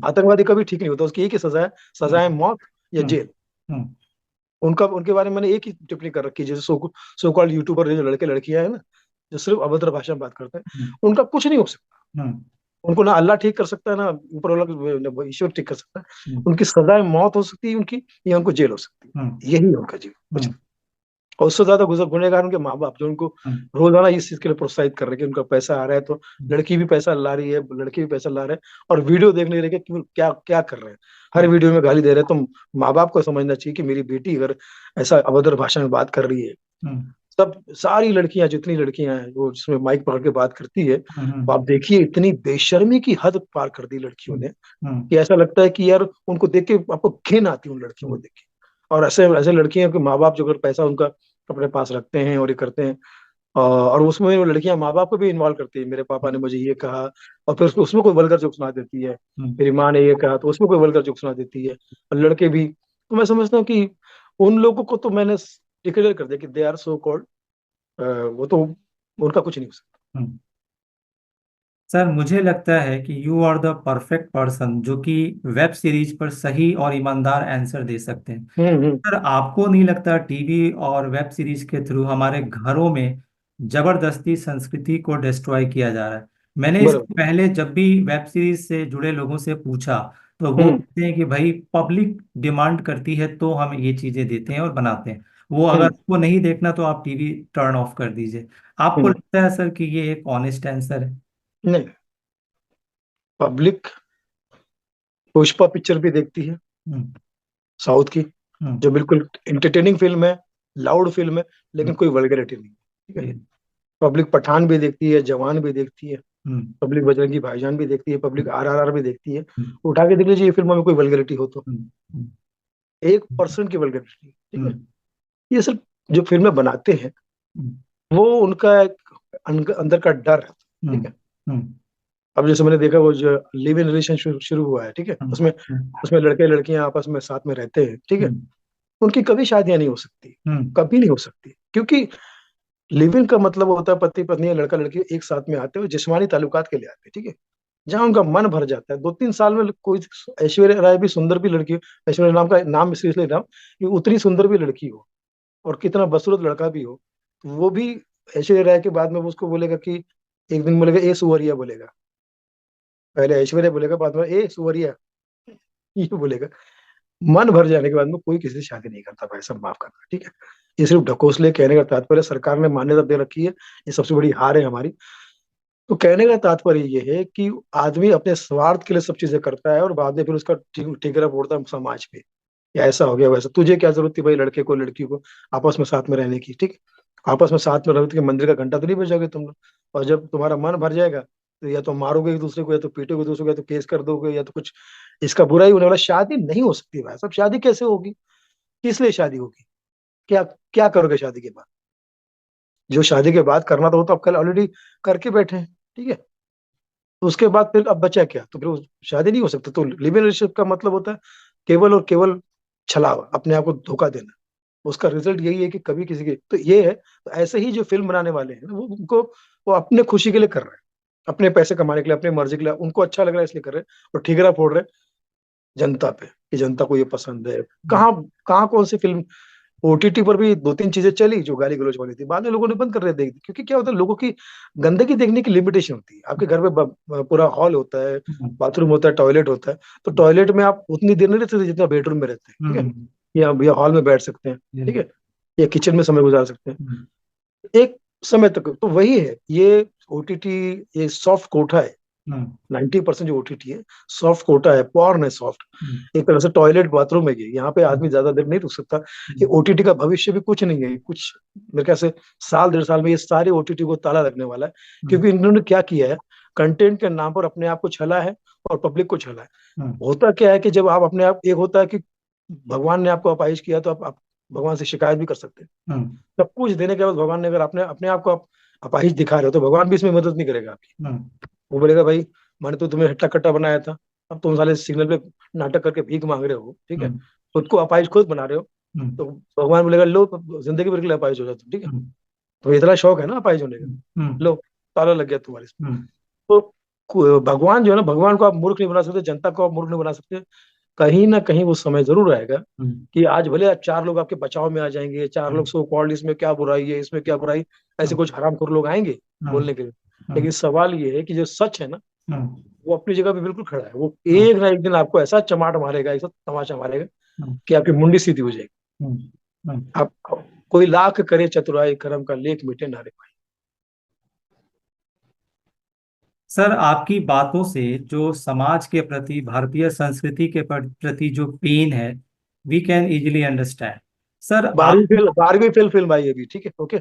आतंकवादी कभी ठीक नहीं होता, उसकी एक ही सजा है, सजा है मौत या जेल। उनका, उनके बारे में मैंने एक ही टिप्पणी कर रखी है, जैसे सो कॉल्ड यूट्यूबर जो लड़के लड़कियां है ना, जो सिर्फ अभद्र भाषा में बात करते हैं, उनका कुछ नहीं हो सकता। उनको ना अल्लाह ठीक कर सकता है, ना ऊपर वाला ईश्वर ठीक कर सकता है। उनकी सजा मौत हो सकती है उनकी, या उनको जेल हो सकती है। यही है उनका जीवन, कुछ नहीं। और उससे ज्यादा गुनहगार उनके माँ बाप, जो उनको रोजाना इस चीज के लिए प्रोत्साहित कर रहे हैं कि उनका पैसा आ रहा है, तो लड़की भी पैसा ला रही है, लड़के भी पैसा ला रहे हैं, और वीडियो देखने रहे कि क्या क्या कर रहे हैं, हर वीडियो में गाली दे रहे हैं। तो माँ बाप को समझना चाहिए कि मेरी बेटी अगर ऐसा अभद्र भाषा में बात कर रही है, सब सारी लड़कियां, जितनी लड़कियां हैं वो जिसमें माइक पकड़ के बात करती है, तो आप देखिए इतनी बेशर्मी की हद पार कर दी लड़कियों ने, कि ऐसा लगता है कि यार उनको देख के आपको घिन आती है उन लड़कियों को देख के। और ऐसे ऐसे लड़कियां के माँ बाप जो अगर पैसा उनका अपने पास रखते हैं और ये करते हैं, और उसमें वो लड़कियां माँ बाप को भी इन्वॉल्व करती है, मेरे पापा ने मुझे ये कहा, और फिर उसमें कोई वल्गर जोक सुना देती है, मेरी माँ ने ये कहा, तो उसमें कोई वल्गर जोक सुना देती है, और लड़के भी। तो मैं समझता हूँ कि उन लोगों को तो मैंने डिक्लेयर कर दिया कि दे आर सो कॉल्ड, वो तो, उनका कुछ नहीं हो सकता। सर मुझे लगता है कि you are the perfect person जो कि वेब सीरीज पर सही और ईमानदार आंसर दे सकते हैं। हम्म। सर आपको नहीं लगता टीवी और वेब सीरीज के थ्रू हमारे घरों में जबरदस्ती संस्कृति को डिस्ट्रॉय किया जा रहा है? मैंने इससे बराबर। पहले जब भी वेब सीरीज से जुड़े लोगों से पूछा तो वो हम्म। कहते हैं कि भाई पब्लिक डिमांड करती है तो हम ये चीजें देते हैं और बनाते हैं, वो अगर हम्म। आपको नहीं देखना तो आप टीवी टर्न ऑफ कर दीजिए। आपको हम्म। लगता है सर कि ये एक ऑनेस्ट आंसर है? नहीं, पब्लिक पुष्पा पिक्चर भी देखती है हम्म, साउथ की, हम्म, जो बिल्कुल इंटरटेनिंग फिल्म है, लाउड फिल्म है, लेकिन हम्म, कोई वल्गैरिटी नहीं है, ठीक है। ये, पब्लिक पठान भी देखती है, जवान भी देखती है, हम्म, पब्लिक बजरंगी भाईजान भी देखती है, पब्लिक RRR भी देखती है। हम्म, उठा के देख लीजिए ये फिल्मों में कोई वल्गैरिटी हो तो, हम्म, 1% की वल्गैरिटी, ठीक है। हम्म, ये सिर्फ जो फिल्में बनाते हैं हम्म, वो उनका एक अंदर का डर है, ठीक हम्म, है। हम्म, अब जैसे मैंने देखा वो जो लिव इन रिलेशन शुरू हुआ है, ठीक है, हम्म, उसमें हम्म, उसमें लड़के लड़कियां आपस में साथ में रहते हैं, ठीक है। हम्म, उनकी कभी शादियां नहीं हो सकती, हम्म, कभी नहीं हो सकती, क्योंकि लिव इन का मतलब होता है पति पत्नी या लड़का लड़की एक साथ में आते हुए जिस्मानी ताल्लुकात के लिए आते हैं, ठीक है। जहाँ उनका मन भर जाता है 2-3 साल में, कोई ऐश्वर्या राय भी सुंदर भी लड़की हो, ऐश्वर्या नाम का नाम इसलिए नाम कि उतनी सुंदर भी लड़की हो और कितना बदसूरत लड़का भी हो, तो वो भी ऐश्वर्या राय के बाद में वो उसको बोलेगा कि, एक दिन बोलेगा ए सुवरिया बोलेगा, पहले ऐश्वर्या बोलेगा बाद में ए सुवरिया, ये बोलेगा। मन भर जाने के बाद में कोई किसी से शादी नहीं करता भाई, सब माफ करना, ठीक है। ये सिर्फ ढकोसले कहने का तात्पर्य, सरकार ने मान्यता दे रखी है, ये सबसे बड़ी हार है हमारी। तो कहने का तात्पर्य ये है कि आदमी अपने स्वार्थ के लिए सब चीजें करता है और बाद में फिर उसका ठिकरा फोड़ता है समाज पे, या ऐसा हो गया वैसा, तुझे क्या जरूरत थी भाई लड़के को लड़की को आपस में साथ में रहने की, ठीक है। आपस में साथ में रहोगे तो मंदिर का घंटा तो नहीं बजाओगे तुम लोग। और जब तुम्हारा मन भर जाएगा तो या तो मारोगे एक दूसरे को, या तो पीटोगे एक दूसरे को, या तो केस कर दोगे, या तो कुछ इसका बुरा ही होने वाला। शादी नहीं हो सकती भाई, सब शादी कैसे होगी, किस लिए शादी होगी, क्या क्या करोगे शादी के बाद? जो शादी के बाद करना था वो तो आप कल ऑलरेडी करके बैठे हैं, ठीक है। तो उसके बाद फिर अब बचा क्या, तो फिर शादी नहीं हो सकती। तो लिव इन रिलेशनशिप का मतलब होता है केवल और केवल छलावा, अपने आप को धोखा देना। उसका रिजल्ट यही है कि कभी किसी के, तो ये है, तो ऐसे ही जो फिल्म बनाने वाले हैं वो उनको, वो अपने खुशी के लिए कर रहे हैं, अपने पैसे कमाने के लिए, अपनी मर्जी के लिए, उनको अच्छा लग रहा है इसलिए कर रहे हैं, और ठिकरा फोड़ रहे हैं जनता पे कि जनता को ये पसंद है। हम्म, कहाँ कहाँ कौन सी फिल्म, OTT पर भी 2-3 चीजें चली जो गाली गलौज वाली थी, बाद में लोगों ने बंद कर दिया देख, क्योंकि क्या होता है लोगों की गंदगी देखने की लिमिटेशन होती है। आपके घर में पूरा हॉल होता है, हम्म, बाथरूम होता है, टॉयलेट होता है, तो टॉयलेट में आप उतनी देर नहीं रहते थे जितना बेडरूम में रहते हैं, ठीक है। हम्म, या हॉल में बैठ सकते हैं, ये, ठीक है, या किचन में समय गुजार सकते हैं हम्म, एक समय तक। तो वही है ये OTT, ये सॉफ्ट कोठा है। हम्म, 90% जो OTT है सॉफ्ट कोटा है, पॉर्न है सॉफ्ट, हम्म, एक तरह से टॉयलेट बाथरूम है ये, यहाँ पे हम्म, आदमी ज्यादा देर नहीं रुक सकता। ये हम्म, OTT का भविष्य भी कुछ नहीं है, कुछ मेरे ख्याल से साल 1.5 साल में ये सारे OTT को ताला लगने वाला है। हम्म, क्योंकि इन्होंने क्या किया है, कंटेंट के नाम पर अपने आप को छला है और पब्लिक को छला है। हम्म, होता क्या है कि जब आप अपने आप, एक होता है कि भगवान ने आपको अपाहिज किया तो आप भगवान से शिकायत भी कर सकते हैं। हम्म, सब कुछ देने के बाद भगवान ने अगर अपने अपने आप को आप अपाहिज दिखा रहे हो तो भगवान भी इसमें मदद नहीं करेगा आपकी। हम्म, वो बोलेगा भाई मैंने तो तुम्हें हट्टा कट्टा बनाया था, अब तुम साले सिग्नल पे नाटक करके भीख मांग रहे हो, ठीक है, हम्म, खुद को अपाहिज खुद बना रहे हो। हम्म, तो भगवान बोलेगा लो जिंदगी भर के लिए अपाहिज हो जाओ तुम, ठीक है। हम्म, तो इतना शौक है ना अपाहिज होने का, हम्म, लो ताला लग गया तुम्हारे इसमें। हम्म, तो भगवान जो है ना, भगवान को आप मूर्ख नहीं बना सकते, जनता को आप मूर्ख नहीं बना सकते। कहीं ना कहीं वो समय जरूर आएगा हम्म, कि आज भले आज 4 लोग आपके बचाव में आ जाएंगे, 4 लोग सो कॉल्ड इसमें क्या बुराई है, इसमें क्या बुराई, ऐसे कुछ हरामखोर लोग आएंगे हम्म, बोलने के लिए। लेकिन हम्म, सवाल ये है कि जो सच है ना, हम्म, वो अपनी जगह पे बिल्कुल खड़ा है। वो हम्म, एक ना एक दिन आपको ऐसा चमाट मारेगा, ऐसा तमाचा मारेगा हम्म, कि आपकी मुंडी सीधी हो जाएगी। हम्म, हम्म। आप, कोई लाख करे चतुराई कर्म का लेख मिटे ना रे भाई। सर, आपकी बातों से जो समाज के प्रति, भारतीय संस्कृति के प्रति जो पेन है, we can easily understand. Sir आप, 12वीं फेल फिल्म आई अभी, ठीक है, ओके,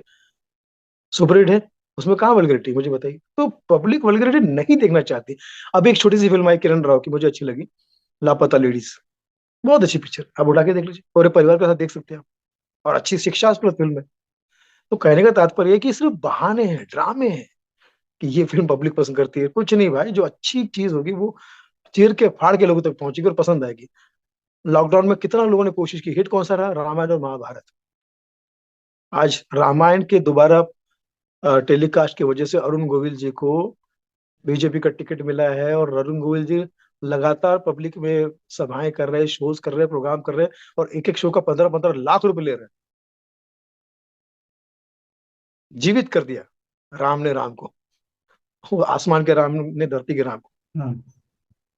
सुपरहिट है, उसमें कहाँ वल्गैरिटी मुझे बताइए। तो पब्लिक वल्गैरिटी नहीं देखना चाहती। अब एक छोटी सी फिल्म आई किरण राव की, मुझे अच्छी लगी, लापता लेडीज, बहुत अच्छी पिक्चर, आप उठा के देख लीजिए, पूरे परिवार के साथ देख सकते हैं आप, और अच्छी शिक्षास्पद फिल्म है। तो कहने का तात्पर्य है कि सिर्फ बहाने हैं, ड्रामे हैं कि ये फिल्म पब्लिक पसंद करती है, कुछ नहीं भाई। जो अच्छी चीज होगी वो चीर के फाड़ के लोगों तक पहुंचेगी और पसंद आएगी। लॉकडाउन में कितना लोगों ने कोशिश की, हिट कौन सा रहा, रामायण और महाभारत। आज रामायण के दोबारा टेलीकास्ट की वजह से अरुण गोविल जी को बीजेपी का टिकट मिला है, और अरुण गोविल जी लगातार पब्लिक में सभाएं कर रहे हैं, शोज कर रहे हैं, प्रोग्राम कर रहे हैं, और एक एक शो का 15-15 लाख रुपए ले रहे हैं। जीवित कर दिया राम ने राम को, वो आसमान के राम ने धरती के राम को। हम्म,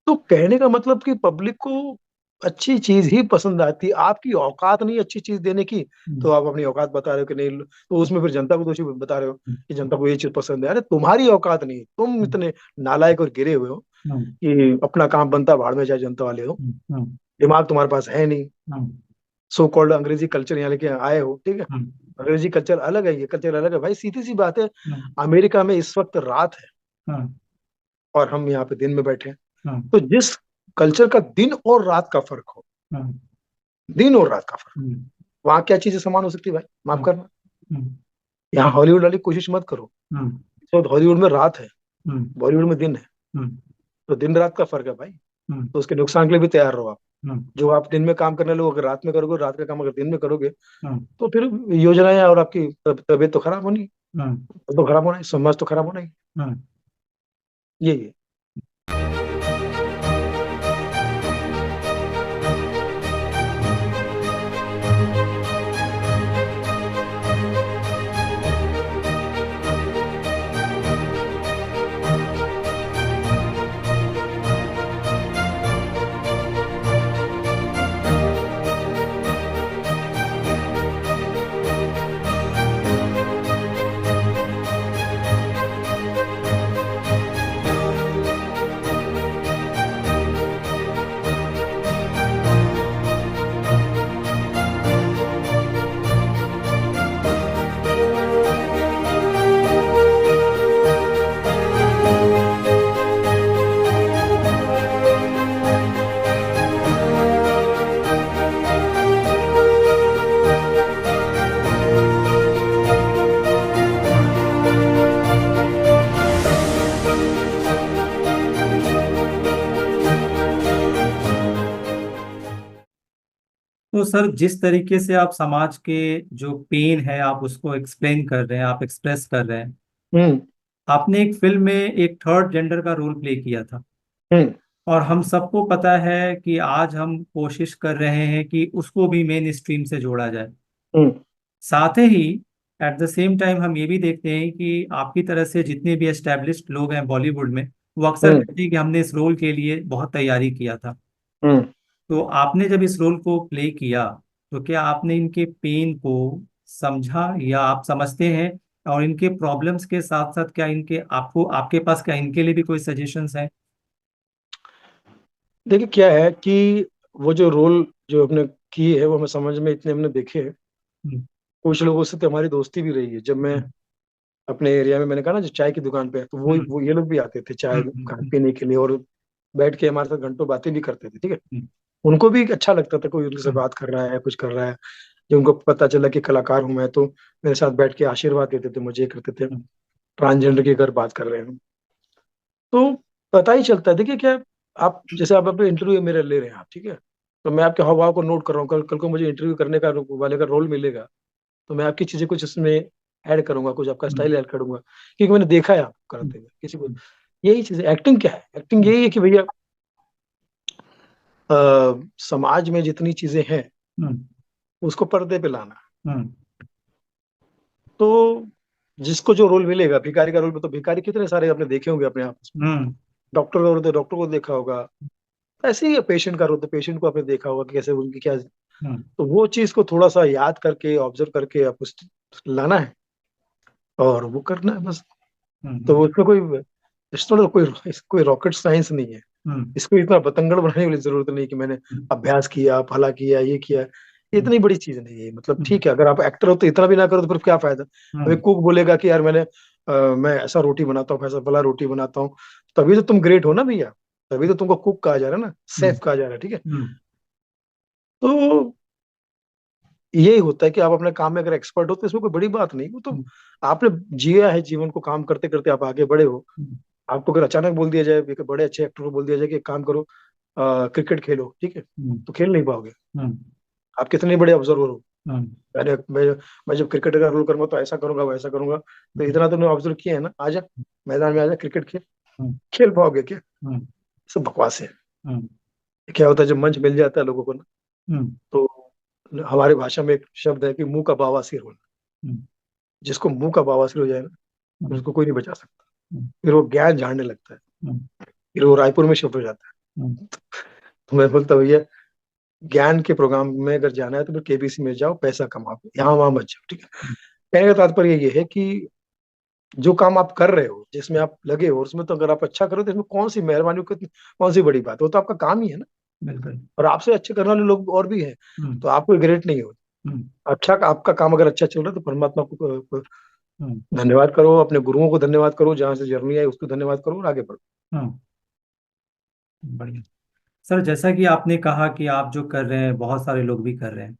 तो कहने का मतलब कि पब्लिक को अच्छी चीज ही पसंद आती है। आपकी औकात नहीं अच्छी चीज देने की, तो आप अपनी औकात बता रहे हो कि नहीं, तो उसमें फिर जनता को दोषी बता रहे हो कि जनता को ये चीज पसंद है। अरे तुम्हारी औकात नहीं, तुम इतने नालायक और गिरे हुए हो हम्म, कि अपना काम बनता भाड़ में जाए जनता वाले हो, हम्म, दिमाग तुम्हारे पास है नहीं, हम्म, सो कॉल्ड अंग्रेजी कल्चर यहाँ लेके आए हो, ठीक है। हम्म, अंग्रेजी कल्चर अलग है, ये कल्चर अलग है भाई, सीधी सी बात है। हम्म, अमेरिका में इस वक्त रात है हम्म, और हम यहाँ पे दिन में बैठे हैं। हम्म, तो जिस कल्चर का दिन और रात का फर्क हो, हम्म, दिन और रात का फर्क, हम्म, वहां क्या चीजें समान हो सकती है भाई, माफ हम्म, करना। हम्म, यहाँ हॉलीवुड वाली कोशिश मत करो। हम्म, तो हॉलीवुड में रात है, हम्म, बॉलीवुड में दिन है। हम्म, तो दिन रात का फर्क है भाई। हम्म, तो उसके नुकसान के लिए भी तैयार रहो आप। हम्म, जो आप दिन में काम करने लोग अगर रात में करोगे, रात का काम अगर दिन में करोगे, हम्म, तो फिर योजनाएं और आपकी तबीयत तो खराब होनी, हम्म, तो खराब होना ही, समाज तो खराब होना ही। हम्म। यही है। तो सर, जिस तरीके से आप समाज के जो पेन है आप उसको एक्सप्लेन कर रहे हैं, आप एक्सप्रेस कर रहे हैं, हम्म। आपने एक फिल्म में एक थर्ड जेंडर का रोल प्ले किया था। हम्म। और हम सबको पता है कि आज हम कोशिश कर रहे हैं कि उसको भी मेन स्ट्रीम से जोड़ा जाए। हम्म। साथ ही एट द सेम टाइम हम ये भी देखते हैं कि आपकी तरह से जितने भी एस्टेब्लिश्ड लोग हैं बॉलीवुड में, वो अक्सर हम्म। कहते हैं कि हमने इस रोल के लिए बहुत तैयारी किया था। हम्म। तो आपने जब इस रोल को प्ले किया, तो क्या आपने इनके पेन को समझा या आप समझते हैं? और इनके प्रॉब्लम्स के साथ साथ क्या इनके आपको आपके पास क्या इनके लिए भी कोई सजेशंस हैं? देखिए क्या है कि वो जो रोल जो हमने किए है वो हमें समझ में इतने हमने देखे हैं। हम्म, कुछ लोगों से तो हमारी दोस्ती भी रही है। जब मैं हम्म, अपने एरिया में, मैंने कहा ना जो चाय की दुकान पे है, तो हम्म, वो ये लोग भी आते थे चाय हम्म, हम्म, पीने के लिए, और बैठ के हमारे साथ घंटों बातें भी करते थे, ठीक है। हम्म, उनको भी अच्छा लगता था कोई उनसे हम्म, बात कर रहा है, कुछ कर रहा है। जब उनको पता चला कि कलाकार हूं मैं, तो मेरे साथ बैठ के आशीर्वाद देते थे, मुझे करते थे। हम्म, ट्रांसजेंडर की अगर बात कर रहे हैं तो पता ही चलता है। देखिए क्या, आप जैसे आप अपने इंटरव्यू मेरे ले रहे हैं आप, ठीक है, तो मैं आपके हाव भाव को नोट कर रहा हूँ। कल कल को मुझे इंटरव्यू करने का वाले का रोल मिलेगा, तो मैं आपकी चीजें कुछ उसमें ऐड करूंगा, कुछ आपका हम्म, स्टाइल ऐड करूंगा, क्योंकि मैंने देखा है आप हम्म, करते हुए किसी को। यही चीज है एक्टिंग। क्या है एक्टिंग? यही है कि भैया समाज में जितनी चीजें हैं हम्म, उसको पर्दे पे लाना। हम्म, तो जिसको जो रोल मिलेगा, भिखारी का रोल में, तो भिखारी कितने सारे आपने देखे होंगे अपने आपस में। हम्म, डॉक्टर का रोल तो डॉक्टर को देखा होगा। ऐसे ही पेशेंट का रोल तो पेशेंट को आपने देखा होगा कि कैसे उनकी क्या। हम्म, तो वो चीज को थोड़ा सा याद करके ऑब्जर्व करके आप उस लाना है और वो करना है बस। तो हम्म, उसमें कोई इसमें तो कोई रॉकेट साइंस नहीं है। हम्म, इसको इतना बतंगड़ बनाने वाली जरूरत नहीं कि मैंने अभ्यास किया, फला किया, ये किया। ये इतनी बड़ी चीज नहीं है। मतलब हम्म, ठीक है, अगर आप एक्टर हो तो इतना भी ना करो तो फिर क्या फायदा। अभी हम्म, कुक बोलेगा कि यार मैं ऐसा रोटी बनाता हूँ, ऐसा फला रोटी बनाता हूँ, तभी तो तुम ग्रेट हो ना भैया। तभी तो तुमको कुक कहा जा रहा है ना, हम्म, सेफ कहा जा रहा है, ठीक है। हम्म, तो यही होता है कि आप अपने काम में अगर एक्सपर्ट हो तो इसमें कोई बड़ी बात नहीं। वो तो आपने जिया है जीवन को, काम करते करते आप आगे बढ़े हो। हम्म, आपको अगर अचानक बोल दिया जाए, एक बड़े अच्छे एक्टर को बोल दिया जाए कि एक काम करो, क्रिकेट खेलो, ठीक है, हम्म, तो खेल नहीं पाओगे। हम्म, आप कितने बड़े ऑब्जर्वर हो। हम्म, अरे मैं जब क्रिकेट का रोल करूंगा तो ऐसा करूंगा, वैसा करूंगा। तो इतना तुमने ऑब्जर्व किया है ना, आजा मैदान में, आजा क्रिकेट खेल। हम्म, खेल पाओगे क्या? हम्म, सब बकवास है। हम्म, क्या होता है जब मंच मिल जाता है लोगों को ना, हम्म, तो हमारी भाषा में एक शब्द है कि मुंह का बवासीर होना। हम्म, जिसको मुंह का बवासीर हो जाए ना, हम्म, उसको कोई नहीं बचा सकता। हम्म, फिर वो ज्ञान झाड़ने लगता है, हम्म, फिर वो रायपुर में शिफ्ट हो जाता है। हम्म, तो मैं बोलता भैया, ज्ञान के प्रोग्राम में अगर जाना है तो फिर केबीसी में जाओ, पैसा कमाओ, यहाँ वहां मत जाओ, ठीक है। कहने का तात्पर्य ये है कि जो काम आप कर रहे हो, जिसमें आप लगे हो, उसमें तो अगर आप अच्छा करो तो इसमें कौन सी मेहरबानी, कौन सी बड़ी बात है? वो तो आपका काम ही है ना। बिल्कुल। और आपसे अच्छे करने वाले लोग और भी हैं, हम्म। तो आप कोई ग्रेट नहीं हो। हम्म। अच्छा, आपका काम अगर अच्छा चल रहा है तो परमात्मा को हम्म। धन्यवाद करो, अपने गुरुओं को धन्यवाद करो, जहां से जर्नी आई उसको धन्यवाद करो और आगे बढ़ो। हम्म। बढ़िया। सर, जैसा कि आपने कहा कि आप जो कर रहे हैं बहुत सारे लोग भी कर रहे हैं।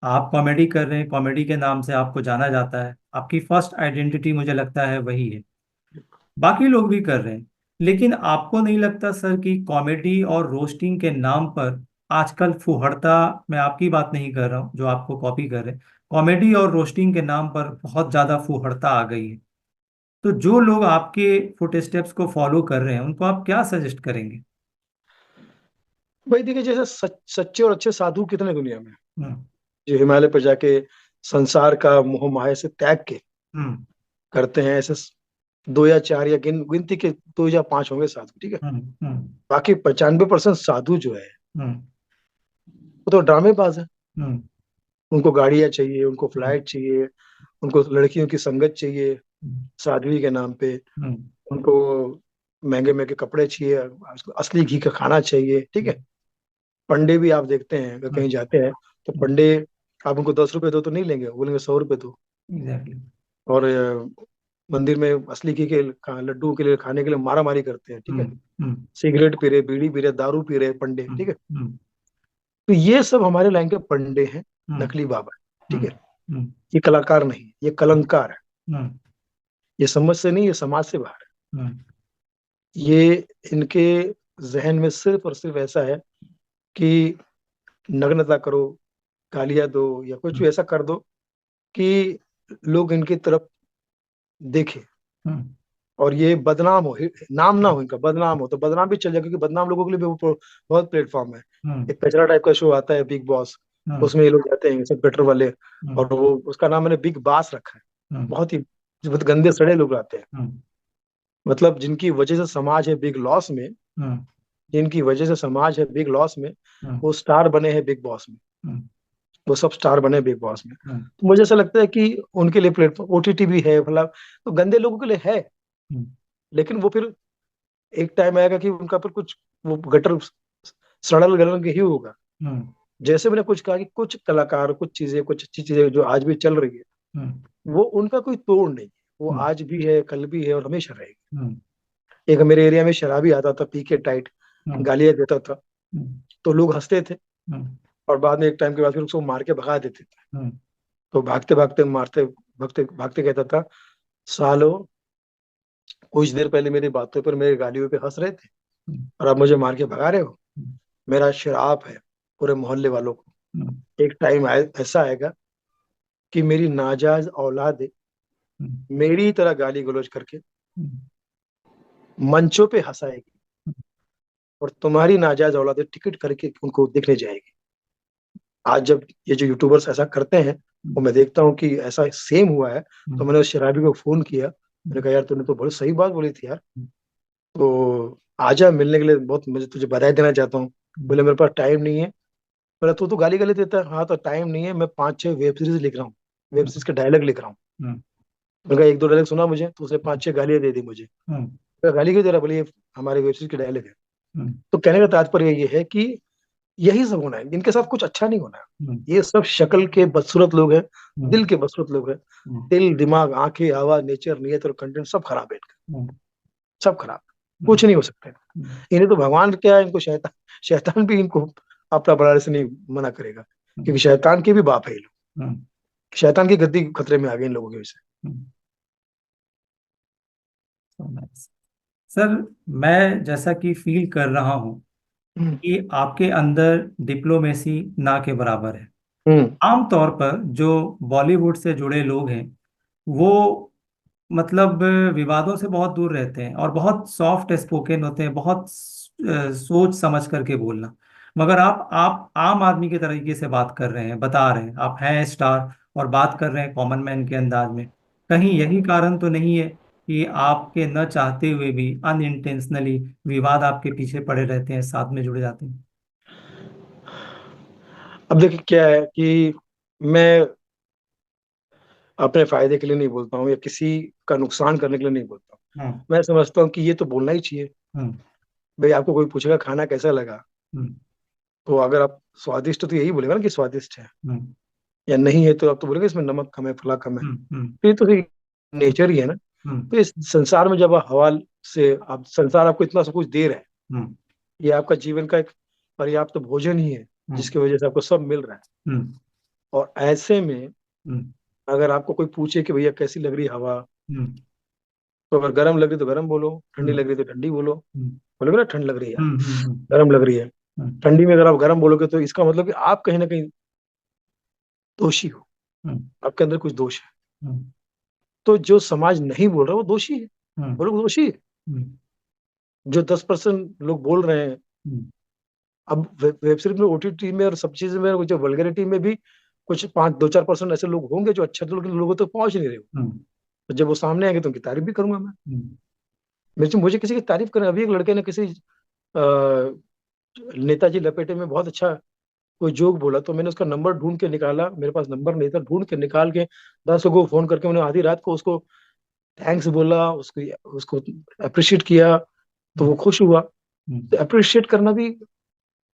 आप कॉमेडी कर रहे हैं, कॉमेडी के नाम से आपको जाना जाता है, आपकी फर्स्ट आइडेंटिटी मुझे लगता है वही है। बाकी लोग भी कर रहे हैं। लेकिन आपको नहीं लगता सर कि कॉमेडी और रोस्टिंग के नाम पर आजकल फुहड़ता, मैं आपकी बात नहीं कर रहा हूँ जो आपको कॉपी कर रहे हैं, कॉमेडी और रोस्टिंग के नाम पर बहुत ज्यादा फुहड़ता आ गई है। तो जो लोग आपके फुटस्टेप्स को फॉलो कर रहे हैं उनको आप क्या सजेस्ट करेंगे? भाई देखिए, जैसे सच्चे और अच्छे साधु कितने दुनिया में हैं, हम्म। जो हिमालय पर जाके संसार का मोह माया से त्याग के हम्म। करते हैं। ऐसे दो या चार या गिनती के दो या पांच होंगे साधु, ठीक है। हम्म। हम्म। बाकी 95% साधु जो है हम्म। वो तो ड्रामेबाज है। हम्म। उनको गाड़ियां चाहिए, उनको हम्म। फ्लाइट चाहिए, उनको लड़कियों की संगत चाहिए हम्म। साध्वी के नाम पे, हम्म। उनको महंगे महंगे कपड़े चाहिए, असली घी का खाना चाहिए, ठीक है। पंडे भी आप देखते हैं, अगर कहीं जाते हैं तो पंडे, आप उनको 10 रुपए दो तो नहीं लेंगे, वो बोलेंगे 100 रुपए दो। एग्जैक्टली। और मंदिर में असली घी के लड्डू के लिए, खाने के लिए मारा मारी करते हैं, ठीक है। हम्म। हम्म। सिगरेट पी रहे, बीड़ी पी रहे, दारू पी रहे पंडे, हम्म। ठीक है। हम्म। तो ये सब हमारे लाइन के पंडे हैं, हम्म। नकली बाबा है, ठीक हम्म। है। हम्म। ये कलाकार नहीं, ये कलंकार है। हम्म। ये समझ से नहीं, ये समाज से बाहर हम्म। है। ये इनके जहन में सिर्फ और सिर्फ ऐसा है कि नग्नता करो, गालियां दो, या कुछ भी ऐसा कर दो कि लोग इनकी तरफ देखें हम्म। और ये बदनाम हो, नाम ना हो इनका, बदनाम हो तो बदनाम भी चल जाए, क्योंकि बदनाम लोगों के लिए भी बहुत प्लेटफॉर्म है। हम्म। एक कचरा टाइप का शो आता है, बिग बॉस, हम्म। उसमें ये लोग जाते हैं सब गटर वाले, हम्म। और वो उसका नाम मैंने बिग बास रखा है। हम्म। बहुत ही बहुत गंदे सड़े लोग आते हैं, हम्म। मतलब जिनकी वजह से समाज है बिग लॉस में, हम्म। जिनकी वजह से समाज है बिग लॉस में, हम्म। वो स्टार बने हैं बिग बॉस में, हम्म। वो सब स्टार बने बिग बॉस में। हम्म। तो मुझे ऐसा लगता है कि उनके लिए प्लेटफॉर्म ओटीटी भी है, मतलब तो गंदे लोगों के लिए है। हम्म। लेकिन वो फिर एक टाइम आएगा कि उनका पर कुछ वो गटर सड़ल गलन के ही होगा। हम्म। जैसे मैंने कुछ कहा कि कुछ कलाकार, कुछ चीजें, कुछ अच्छी चीजें जो आज भी चल रही है, हम्म। वो उनका कोई तोड़ नहीं है। वो हम्म। आज भी है, कल भी है और हमेशा रहेगी। हम्म। एक मेरे एरिया में शराबी आता था, पी के टाइट हम्म। गालियां देता था, हम्म। तो लोग हंसते थे, हम्म। और बाद में एक टाइम के बाद फिर उसको मार के भगा देते थे। हम्म। तो भागते भागते मारते भागते भागते कहता था, सालो, कुछ देर पहले मेरी बातों पर, मेरी गालियों पे हंस रहे थे, और आप मुझे मार के भगा रहे हो। मेरा श्राप है पूरे मोहल्ले वालों को, हम्म। एक टाइम ऐसा आएगा कि मेरी नाजायज औलाद हम्म। मेरी तरह गाली गलौज करके हम्म। मंचों पे हंसाएगी, और तुम्हारी नाजायज औलादे टिकट करके उनको देखने जाएगी। आज जब ये जो यूट्यूबर्स ऐसा करते हैं, वो मैं देखता हूँ कि ऐसा सेम हुआ है, तो मैंने उस शराबी को फोन किया, मैंने कहा यार तूने तो बहुत सही बात बोली थी यार, तो आजा मिलने के लिए, बहुत मुझे तुझे बधाई देना चाहता हूँ। बोले मेरे पास टाइम नहीं है। बोला तू तो गाली गाली देता है, हाँ तो टाइम नहीं है, मैं 5-6 वेब सीरीज लिख रहा हूँ, वेब सीरीज के डायलॉग लिख रहा हूँ। हम्म। मैंने कहा एक दो डायलॉग सुना मुझे, तो उसने 5-6 गालियां दे दी मुझे। हम्म। गाली क्यों दे रहा? बोले ये हमारे वेब सीरीज के डायलॉग है। हम्म। तो कहने का तात्पर्य ये है कि यही सब होना है, इनके साथ कुछ अच्छा नहीं होना है। हम्म। ये सब शक्ल के बदसूरत लोग हैं, हम्म। दिल के बदसूरत लोग हैं। हम्म। दिल, दिमाग, आंखें, आवाज, नेचर, नियत और कंटेंट सब खराब है इनका, हम्म। सब खराब। हम्म। कुछ नहीं हो सकता है। हम्म। इन्हें तो भगवान क्या है, इनको शैतान, शैतान भी इनको अपना बढ़ाने से नहीं मना करेगा, क्योंकि शैतान के भी बाप है ये लोग। हम्म। शैतान की गद्दी खतरे में आ गई इन लोगों की वजह से। हम्म। So nice. सर, मैं जैसा कि फील कर रहा हूँ हम्म। कि आपके अंदर डिप्लोमेसी ना के बराबर है। हम्म। आमतौर पर जो बॉलीवुड से जुड़े लोग हैं वो मतलब विवादों से बहुत दूर रहते हैं और बहुत सॉफ्ट स्पोकन होते हैं, बहुत सोच समझ करके बोलना। मगर आप आम आदमी के तरीके से बात कर रहे हैं, बता रहे हैं आप हैं स्टार और बात कर रहे हैं कॉमन मैन के अंदाज में। कहीं यही कारण तो नहीं है कि आपके न चाहते हुए भी अनइंटेंशनली विवाद आपके पीछे पड़े रहते हैं, साथ में जुड़े जाते हैं? अब देखिए क्या है कि मैं अपने फायदे के लिए नहीं बोलता हूँ या किसी का नुकसान करने के लिए नहीं बोलता हूँ। हम्म मैं समझता हूँ कि ये तो बोलना ही चाहिए। हम्म भाई आपको कोई पूछेगा खाना कैसा लगा, हम्म तो अगर आप स्वादिष्ट हो तो यही बोलेगा ना कि स्वादिष्ट है, हम्म या नहीं है तो आप तो बोलेगा इसमें नमक कम है, फला कम है। हम्म तो ये तो नेचर ही है ना। हम्म तो इस संसार में जब हवा से आप, संसार आपको इतना सब कुछ दे रहा है, हम्म ये आपका जीवन का एक पर्याप्त भोजन ही है हम्म जिसकी वजह से आपको सब मिल रहा है। हम्म और ऐसे में हम्म अगर आपको कोई पूछे कि भैया कैसी लग रही है हवा, हम्म तो अगर गर्म लग रही तो गर्म बोलो, ठंडी हम्म लग रही तो ठंडी बोलो। हम्म बोलोगे ना ठंड लग रही है यार, हम्म हम्म हम्म गर्म लग रही है। हम्म ठंडी में अगर आप गर्म बोलोगे तो इसका मतलब कि आप कहीं ना कहीं दोषी हो, हम्म आपके अंदर कुछ दोष है। हम्म तो जो समाज नहीं बोल रहा वो दोषी है, हम्म वो लोग दोषी है। हम्म जो 10% लोग बोल रहे हैं, हम्म अब वेब सीरीज में, ओटीटी में और सब चीज में, जो वल्गैरिटी में भी कुछ 5-2-4% ऐसे लोग होंगे जो अच्छे लोगों तक पहुंच नहीं रहे हो। हम्म तो जब वो सामने आएंगे तो उनकी तारीफ भी करूंगा मैं। हम्म मुझे किसी की तारीफ करें, अभी एक लड़के ने किसी अ, नेताजी लपेटे में बहुत अच्छा कोई जोक बोला, तो मैंने उसका नंबर ढूंढ के निकाला, मेरे पास नंबर नहीं था, ढूंढ के निकाल के 10 लोगों को फोन करके मैंने आधी रात को उसको थैंक्स बोला, उसको उसको अप्रिशिएट किया। तो वो खुश हुआ। तो अप्रिशिएट करना भी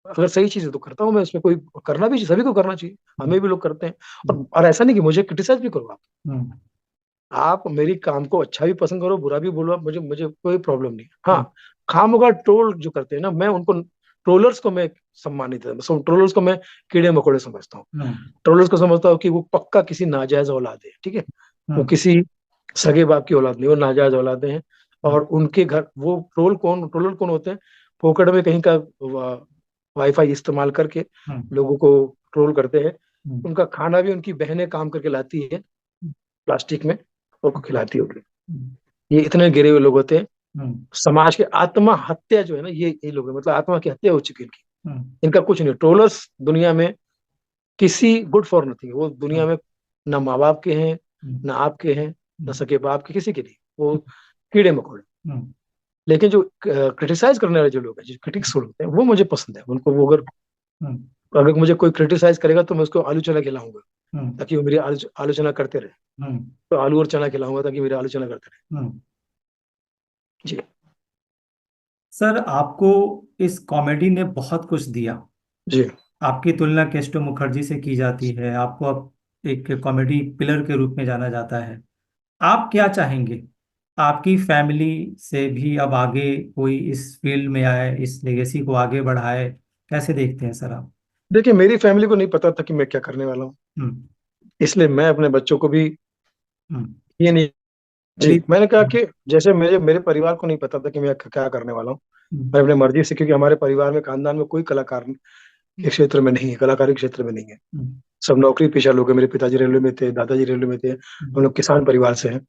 अगर सही चीज है तो करता हूँ मैं, इसमें कोई, करना भी चाहिए, सभी को करना चाहिए, हमें भी लोग करते हैं। और ऐसा नहीं कि मुझे क्रिटिसाइज भी करो हम्म आप मेरी काम को अच्छा भी पसंद करो, बुरा भी बोलो आप, मुझे मुझे कोई प्रॉब्लम नहीं है। हाँ, खामोगा ट्रोल जो करते हैं ना, मैं उनको, ट्रोलर्स को मैं सम्मानित है, ट्रोलर्स को मैं कीड़े मकोड़े समझता हूँ। हम्म ट्रोलर्स को समझता हूँ कि वो पक्का किसी नाजायज औलाद है, ठीक है। वो हम्म किसी सगे बाप की औलाद नहीं, वो नाजायज औलादे हैं। और उनके घर वो ट्रोलर कौन होते हैं? पोकड़ में कहीं का वाईफाई इस्तेमाल करके हम्म लोगों को ट्रोल करते हैं। हम्म उनका खाना भी उनकी बहनें काम करके लाती है प्लास्टिक में, उनको खिलाती होगी। ये इतने गिरे हुए लोग होते हैं। हम्म समाज के आत्मा हत्या जो है ना, ये लोग हैं, मतलब आत्मा की हत्या हो चुकी है इनकी। हम्म इनका कुछ नहीं, ट्रोलर्स दुनिया में किसी गुड फॉर नथिंग, वो दुनिया में ना माँ बाप के हैं, ना आपके हैं, ना सके बाप के, किसी के नहीं, वो कीड़े मकोड़े। लेकिन जो क्रिटिसाइज करने वाले जो लोग हैं, जो क्रिटिक्स होते हैं, वो मुझे पसंद है। उनको, वो अगर अगर मुझे कोई क्रिटिसाइज करेगा तो मैं उसको आलू चना खिलाऊंगा ताकि वो मेरी आलोचना करते रहे। तो आलू और चना खिलाऊंगा ताकि मेरी आलोचना करते रहे। जी। सर, आपको इस कॉमेडी ने बहुत कुछ दिया। जी। आपकी तुलना केस्टो मुखर्जी से की जाती है, आपको अब एक कॉमेडी पिलर के रूप में जाना जाता है। आप क्या चाहेंगे, आपकी फैमिली से भी अब आगे कोई इस फील्ड में आए, इस लेगेसी को आगे बढ़ाए? कैसे देखते हैं सर आप? देखिए, मेरी फैमिली को नहीं पता था कि मैं क्या करने वाला हूँ, हम्म इसलिए मैं अपने बच्चों को भी हम्म ये नहीं। जी, नहीं। मैंने कहा कि जैसे मेरे मेरे परिवार को नहीं पता था कि मैं क्या करने वाला हूँ, हम्म मैं अपने मर्जी से, क्योंकि हमारे परिवार में, खानदान में कोई कलाकार के क्षेत्र में नहीं है, कलाकारी के क्षेत्र में नहीं है। हम्म सब नौकरी पेशा लोग हैं। मेरे पिताजी रेलवे में थे, दादाजी रेलवे में थे, हम लोग किसान परिवार से हैं।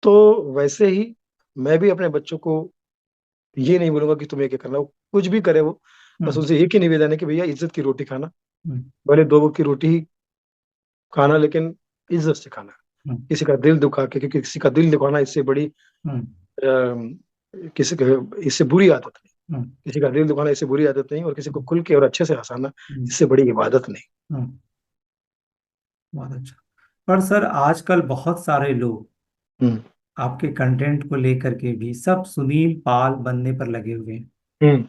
तो वैसे ही मैं भी अपने बच्चों को ये नहीं बोलूंगा कि तुम्हें क्या करना, वो कुछ भी करे वो, बस हम्म उनसे एक ही निवेदन है कि भैया इज्जत की रोटी खाना, हम्म भले 2 वक्त की रोटी ही खाना, लेकिन इज्जत से खाना। हम्म किसी का दिल दुखा के, क्योंकि किसी का दिल दुखाना इससे बड़ी हम्म किसी का, इससे बुरी आदत नहीं। हम्म किसी का दिल दुखाना इससे बुरी आदत नहीं, और किसी को खुल के और अच्छे से हंसाना हम्म इससे बड़ी इबादत नहीं। हम्म, बहुत अच्छा। पर सर, आजकल बहुत सारे लोग हम्म। आपके कंटेंट को लेकर के भी सब सुनील पाल बनने पर लगे हुए हैं। हम्म।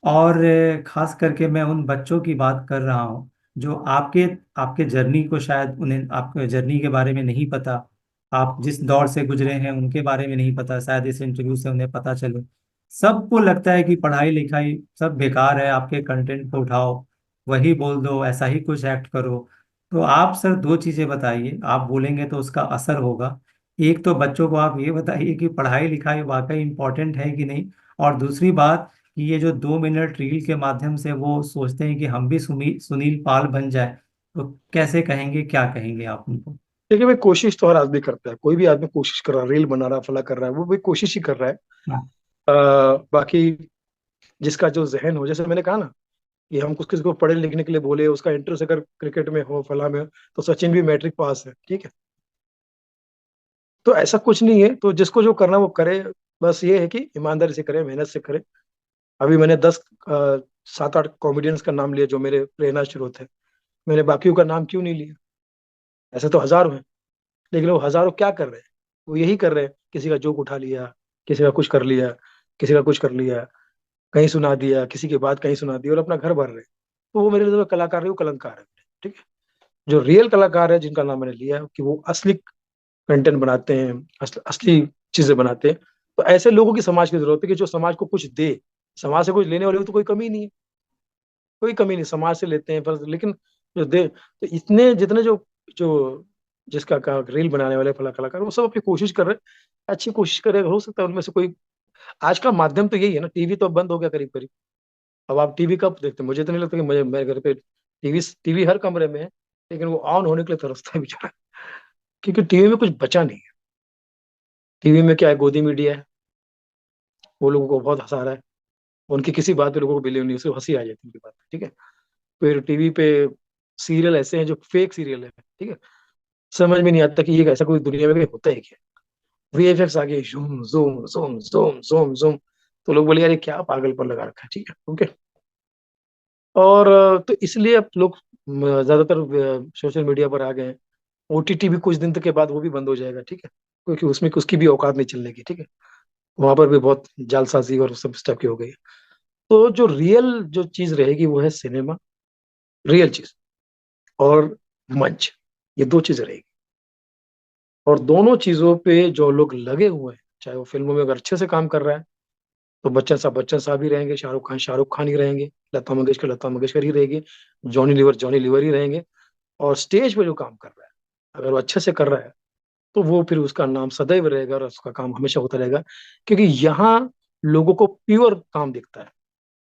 और खास करके मैं उन बच्चों की बात कर रहा हूँ जो आपके आपके जर्नी को, शायद उन्हें आपके जर्नी के बारे में नहीं पता, आप जिस दौर से गुजरे हैं उनके बारे में नहीं पता, शायद इस इंटरव्यू से उन्हें पता चले। सबको लगता है कि पढ़ाई लिखाई सब बेकार है, आपके कंटेंट को उठाओ, वही बोल दो, ऐसा ही कुछ एक्ट करो। तो आप सर दो चीजें बताइए, आप बोलेंगे तो उसका असर होगा। एक तो बच्चों को आप ये बताइए कि पढ़ाई लिखाई वाकई इम्पोर्टेंट है कि नहीं। और दूसरी बात कि ये जो 2 मिनट रील के माध्यम से वो सोचते हैं कि हम भी सुनील पाल बन जाए, तो कैसे कहेंगे, क्या कहेंगे आप उनको? देखिए भाई, कोशिश तो हर आदमी करता है, कोई भी आदमी कोशिश कर रहा है, रील बना रहा है, फला कर रहा है, वो भी कोशिश ही कर रहा है। हाँ। बाकी जिसका जो जहन हो, जैसे मैंने कहा ना कि हम कुछ किसी को पढ़े लिखने के लिए बोले, उसका इंटरेस्ट अगर क्रिकेट में हो, फला में हो, तो सचिन भी मैट्रिक पास है, ठीक है। तो ऐसा कुछ नहीं है, तो जिसको जो करना वो करे। बस ये है कि ईमानदारी से करे, मेहनत से करे। अभी मैंने 7-8 कॉमेडियंस का नाम लिया जो मेरे प्रेरणा स्रोत है। मैंने बाकियों का नाम क्यों नहीं लिया? ऐसे तो हजारों हैं। लेकिन वो हजारों क्या कर रहे हैं? वो यही कर रहे हैं, किसी का जोक उठा लिया, किसी का कुछ कर लिया, किसी का कुछ कर लिया, कहीं सुना दिया, किसी की बात कहीं सुना दी, और अपना घर भर रहे हैं। तो वो मेरे लिए कलाकार है, वो कलंकार है। ठीक है। जो रियल कलाकार है, जिनका नाम मैंने लिया कि वो असली कंटेंट बनाते हैं, असली चीजें बनाते हैं, तो ऐसे लोगों की समाज की जरूरत है कि जो समाज को कुछ दे। समाज से कुछ लेने वाले को तो कोई कमी नहीं है, कोई कमी नहीं, समाज से लेते हैं पर, लेकिन जो दे, तो इतने जितने जो जो जिसका का रील बनाने वाले फला कलाकार, वो सब अपनी कोशिश कर रहे हैं, अच्छी कोशिश कर रहे हैं। हो सकता है उनमें से कोई, आज का माध्यम तो यही है ना, टीवी तो अब बंद हो गया करीब करीब। अब आप टीवी कब देखते हैं? मुझे तो नहीं लगता कि मुझे, मेरे घर पे टीवी टीवी हर कमरे में है, लेकिन वो ऑन होने के लिए तरसता है बेचारा, क्योंकि टीवी में कुछ बचा नहीं है। टीवी में क्या है, गोदी मीडिया है, वो लोगों को बहुत हंसा रहा है, उनकी किसी बात पे लोगों को बिलीव नहीं, उसको हंसी आ जाती है उनकी बात पे, ठीक है। फिर टीवी पे सीरियल ऐसे हैं जो फेक सीरियल है, ठीक है, समझ में नहीं आता कि ये ऐसा कोई दुनिया में कहीं होता है क्या। वीएफएक्स आ गए, zoom zoom zoom zoom zoom zoom, तो लोग बोले यार ये क्या पागलपन लगा रखा है, ठीक है, ओके। और तो इसलिए अब लोग ज्यादातर सोशल मीडिया पर आ गए हैं। ओटीटी भी कुछ दिन तक के बाद वो भी बंद हो जाएगा, ठीक है, क्योंकि उसमें उसकी भी औकात नहीं चलने की, ठीक है। वहां पर भी बहुत जालसाजी और सब स्टेप की हो गई है। तो जो रियल जो चीज रहेगी वो है सिनेमा, रियल चीज, और मंच, ये दो चीजें रहेगी। और दोनों चीजों पे जो लोग लगे हुए हैं, चाहे वो फिल्मों में अगर अच्छे से काम कर रहा है, तो बच्चन साहब ही रहेंगे, शाहरुख खान ही रहेंगे, लता मंगेशकर ही रहेगी, जॉनी लीवर ही रहेंगे। और स्टेज पे जो काम कर रहा है, अगर वो अच्छे से कर रहा है, तो वो फिर उसका नाम सदैव रहेगा और उसका काम हमेशा होता रहेगा, क्योंकि यहाँ लोगों को प्योर काम दिखता है।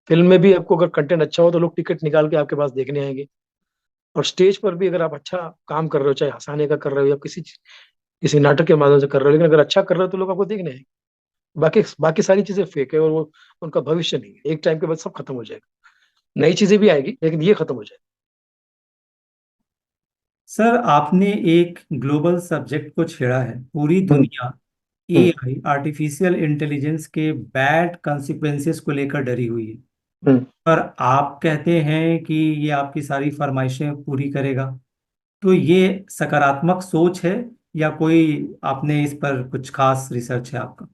फिल्म में भी आपको अगर कंटेंट अच्छा हो तो लोग टिकट निकाल के आपके पास देखने आएंगे, और स्टेज पर भी अगर आप अच्छा काम कर रहे हो, चाहे हंसाने का कर रहे हो या किसी नाटक के माध्यम से कर रहे हो, लेकिन अगर अच्छा कर रहे हो तो लोग आपको देखने आएंगे। बाकी बाकी सारी चीजें फेक है, और वो उनका भविष्य नहीं है, एक टाइम के बाद सब खत्म हो जाएगा। नई चीजें भी आएगी, लेकिन ये खत्म हो जाएगा। सर, आपने एक ग्लोबल सब्जेक्ट को छेड़ा है। पूरी हम्म। दुनिया हम्म। एआई, आर्टिफिशियल इंटेलिजेंस के बैड consequences को लेकर डरी हुई है। हम्म। पर आप कहते हैं कि ये आपकी सारी फरमाइशें पूरी करेगा। तो ये सकारात्मक सोच है या कोई आपने इस पर कुछ खास रिसर्च है आपका?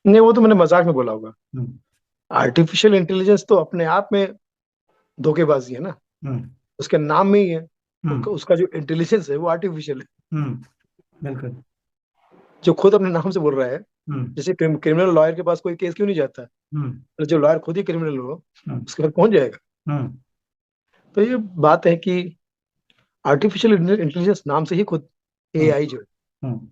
नहीं, वो तो मैंने मजाक में बोला होगा। हम्म। आर्टिफिशियल इंटेलिजेंस तो अपने आप में धोखेबाजी है ना, हम्म। उसके नाम में ही है। हम्म। उसका जो इंटेलिजेंस है वो आर्टिफिशियल है, हम्म। बिल्कुल। जो खुद अपने नाम से बोल रहा है। हम्म। जैसे क्रिमिनल लॉयर के पास कोई केस क्यों नहीं जाता है? हम्म। तो जो लॉयर खुद ही क्रिमिनल हो, हम्म। उसके बाद पहुंच जाएगा। हम्म। तो ये बात है कि आर्टिफिशियल इंटेलिजेंस नाम से ही खुद हम्म। एआई जो है, हम्म।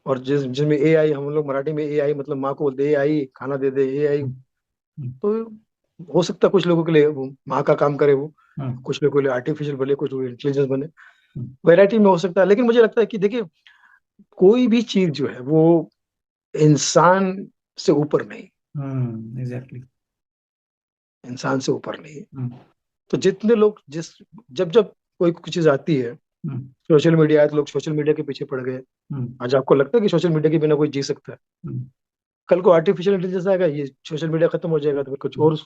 और जिसमें एआई, हम लोग मराठी में एआई मतलब माँ को बोलते एआई खाना दे दे एआई। हम्म। हम्म। तो हो सकता है कुछ लोगों के लिए वो माँ का काम करे, वो हम्म। कुछ लोगों के लिए आर्टिफिशियल बने, कुछ लोग इंटेलिजेंस बने, हम्म। वैरायटी में हो सकता है। लेकिन मुझे लगता है कि देखिए, कोई भी चीज जो है वो इंसान से ऊपर नहीं, एग्जैक्टली। इंसान से ऊपर नहीं है। हम्म। तो जितने लोग जिस जब जब कोई कुछ चीज आती है, हम्म। सोशल मीडिया आया तो लोग सोशल मीडिया के पीछे पड़ गए। हम्म। आज आपको लगता है कि सोशल मीडिया के बिना कोई जी सकता है? हम्म। कल को आर्टिफिशियल इंटेलिजेंस आएगा, ये सोशल मीडिया खत्म हो जाएगा, तो फिर कुछ हम्म। और।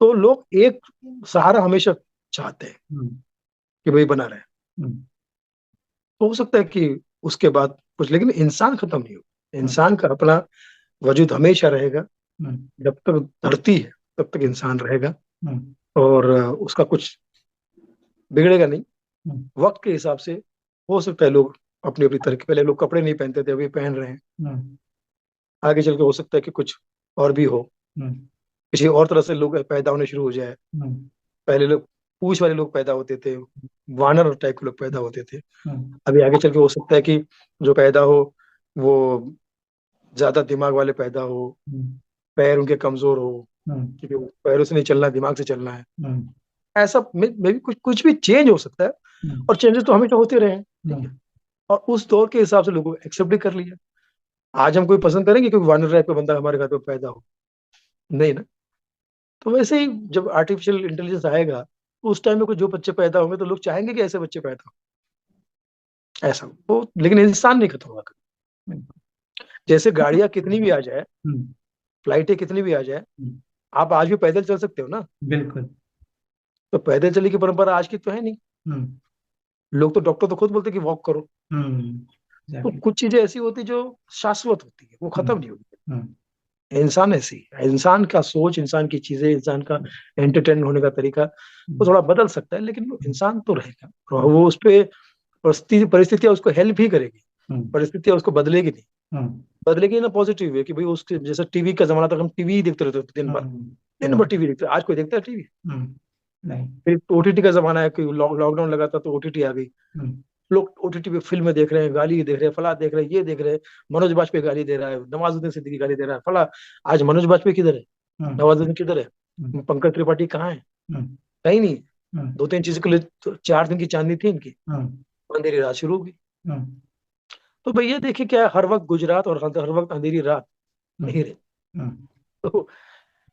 तो लोग एक सहारा हमेशा चाहते हैं हम्म। कि भाई बना रहे। हम्म। तो हो सकता है कि उसके बाद कुछ, लेकिन इंसान खत्म नहीं हो, हम्म। इंसान का अपना वजूद हमेशा रहेगा। हम्म। जब तक धरती है तब तक इंसान रहेगा। हम्म। और उसका कुछ बिगड़ेगा नहीं। हम्म। वक्त के हिसाब से हो सकता है लोग अपनी अपनी तरह के, पहले लोग कपड़े नहीं पहनते थे, अभी पहन रहे हैं। हम्म। आगे चल के हो सकता है कि कुछ और भी हो, हम्म। किसी और तरह से लोग पैदा होने शुरू हो जाए। हम्म। पहले लोग पूंछ वाले लोग पैदा होते थे, वानर टाइप के लोग पैदा होते थे। हम्म। अभी आगे चल के हो सकता है कि जो पैदा हो वो ज्यादा दिमाग वाले पैदा हो, हम्म। पैर उनके कमजोर हो, हम्म। क्योंकि वो पैरों से नहीं चलना है, दिमाग से चलना है। हम्म। ऐसा मे भी कुछ कुछ भी चेंज हो सकता है। हम्म। और चेंजेस तो हमेशा होते रहे हैं, ठीक है। हम्म। और उस दौर के हिसाब से लोगों को एक्सेप्ट भी कर लिया। आज हम कोई पसंद करेंगे क्योंकि वानर टाइप का बंदा हमारे घर पे पैदा हो? नहीं ना। तो वैसे ही जब आर्टिफिशियल इंटेलिजेंस आएगा, तो उस टाइम में कुछ जो बच्चे पैदा होंगे तो लोग चाहेंगे कि ऐसे बच्चे पैदा हो, ऐसा हो। तो लेकिन इंसान नहीं खत्म होगा कभी। जैसे गाड़ियां कितनी भी आ जाए, हम्म। फ्लाइटें कितनी भी आ जाए, हम्म। आप आज भी पैदल चल सकते हो ना। बिल्कुल। तो पैदल चलने की परंपरा आज की तो है नहीं। हम्म। लोग तो, डॉक्टर तो खुद बोलते हैं कि वॉक करो। हम्म। तो एग्जैक्टली। कुछ चीजें ऐसी होती जो शाश्वत होती है, वो खत्म नहीं होती। हम्म इंसान ऐसी है, इंसान का सोच, इंसान की चीजें, इंसान का एंटरटेन होने का तरीका वो थोड़ा बदल सकता है, लेकिन वो इंसान तो रहेगा, और वो उस पे परिस्थितियां उसको हेल्प ही करेगी, हम्म परिस्थितियां उसको बदलेगी नहीं। हम्म बदलेगी ना पॉजिटिव वे, कि भाई उसके जैसे टीवी का जमाना था, हम टीवी ही देखते रहते थे दिन भर, हम्म दिन भर हम्म टीवी देखते, आज कोई देखता है टीवी? हम्म, नहीं। फिर ओटीटी का जमाना है कि लॉकडाउन लगा था तो ओटीटी आ गई, हम्म लोग ओटीटी पे फिल्में देख रहे हैं, गाली देख रहे हैं, फला देख रहे हैं, ये देख रहे हैं, मनोज बाजपेयी गाली दे रहा है, नवाजुद्दीन सिद्दीकी गाली दे रहा है, फला। आज मनोज बाजपेयी किधर है? हम्म नवाजुद्दीन किधर है? हम्म पंकज त्रिपाठी कहाँ है? हम्म कहीं नहीं। हम्म दो तीन चीजों के लिए तो 4 दिन की चांदनी थी इनकी, हम्म अंधेरी रात शुरू होगी। हम्म तो भैया देखिए क्या है, हर वक्त गुजरात और हर वक्त अंधेरी रात हम्म नहीं रहे। हम्म तो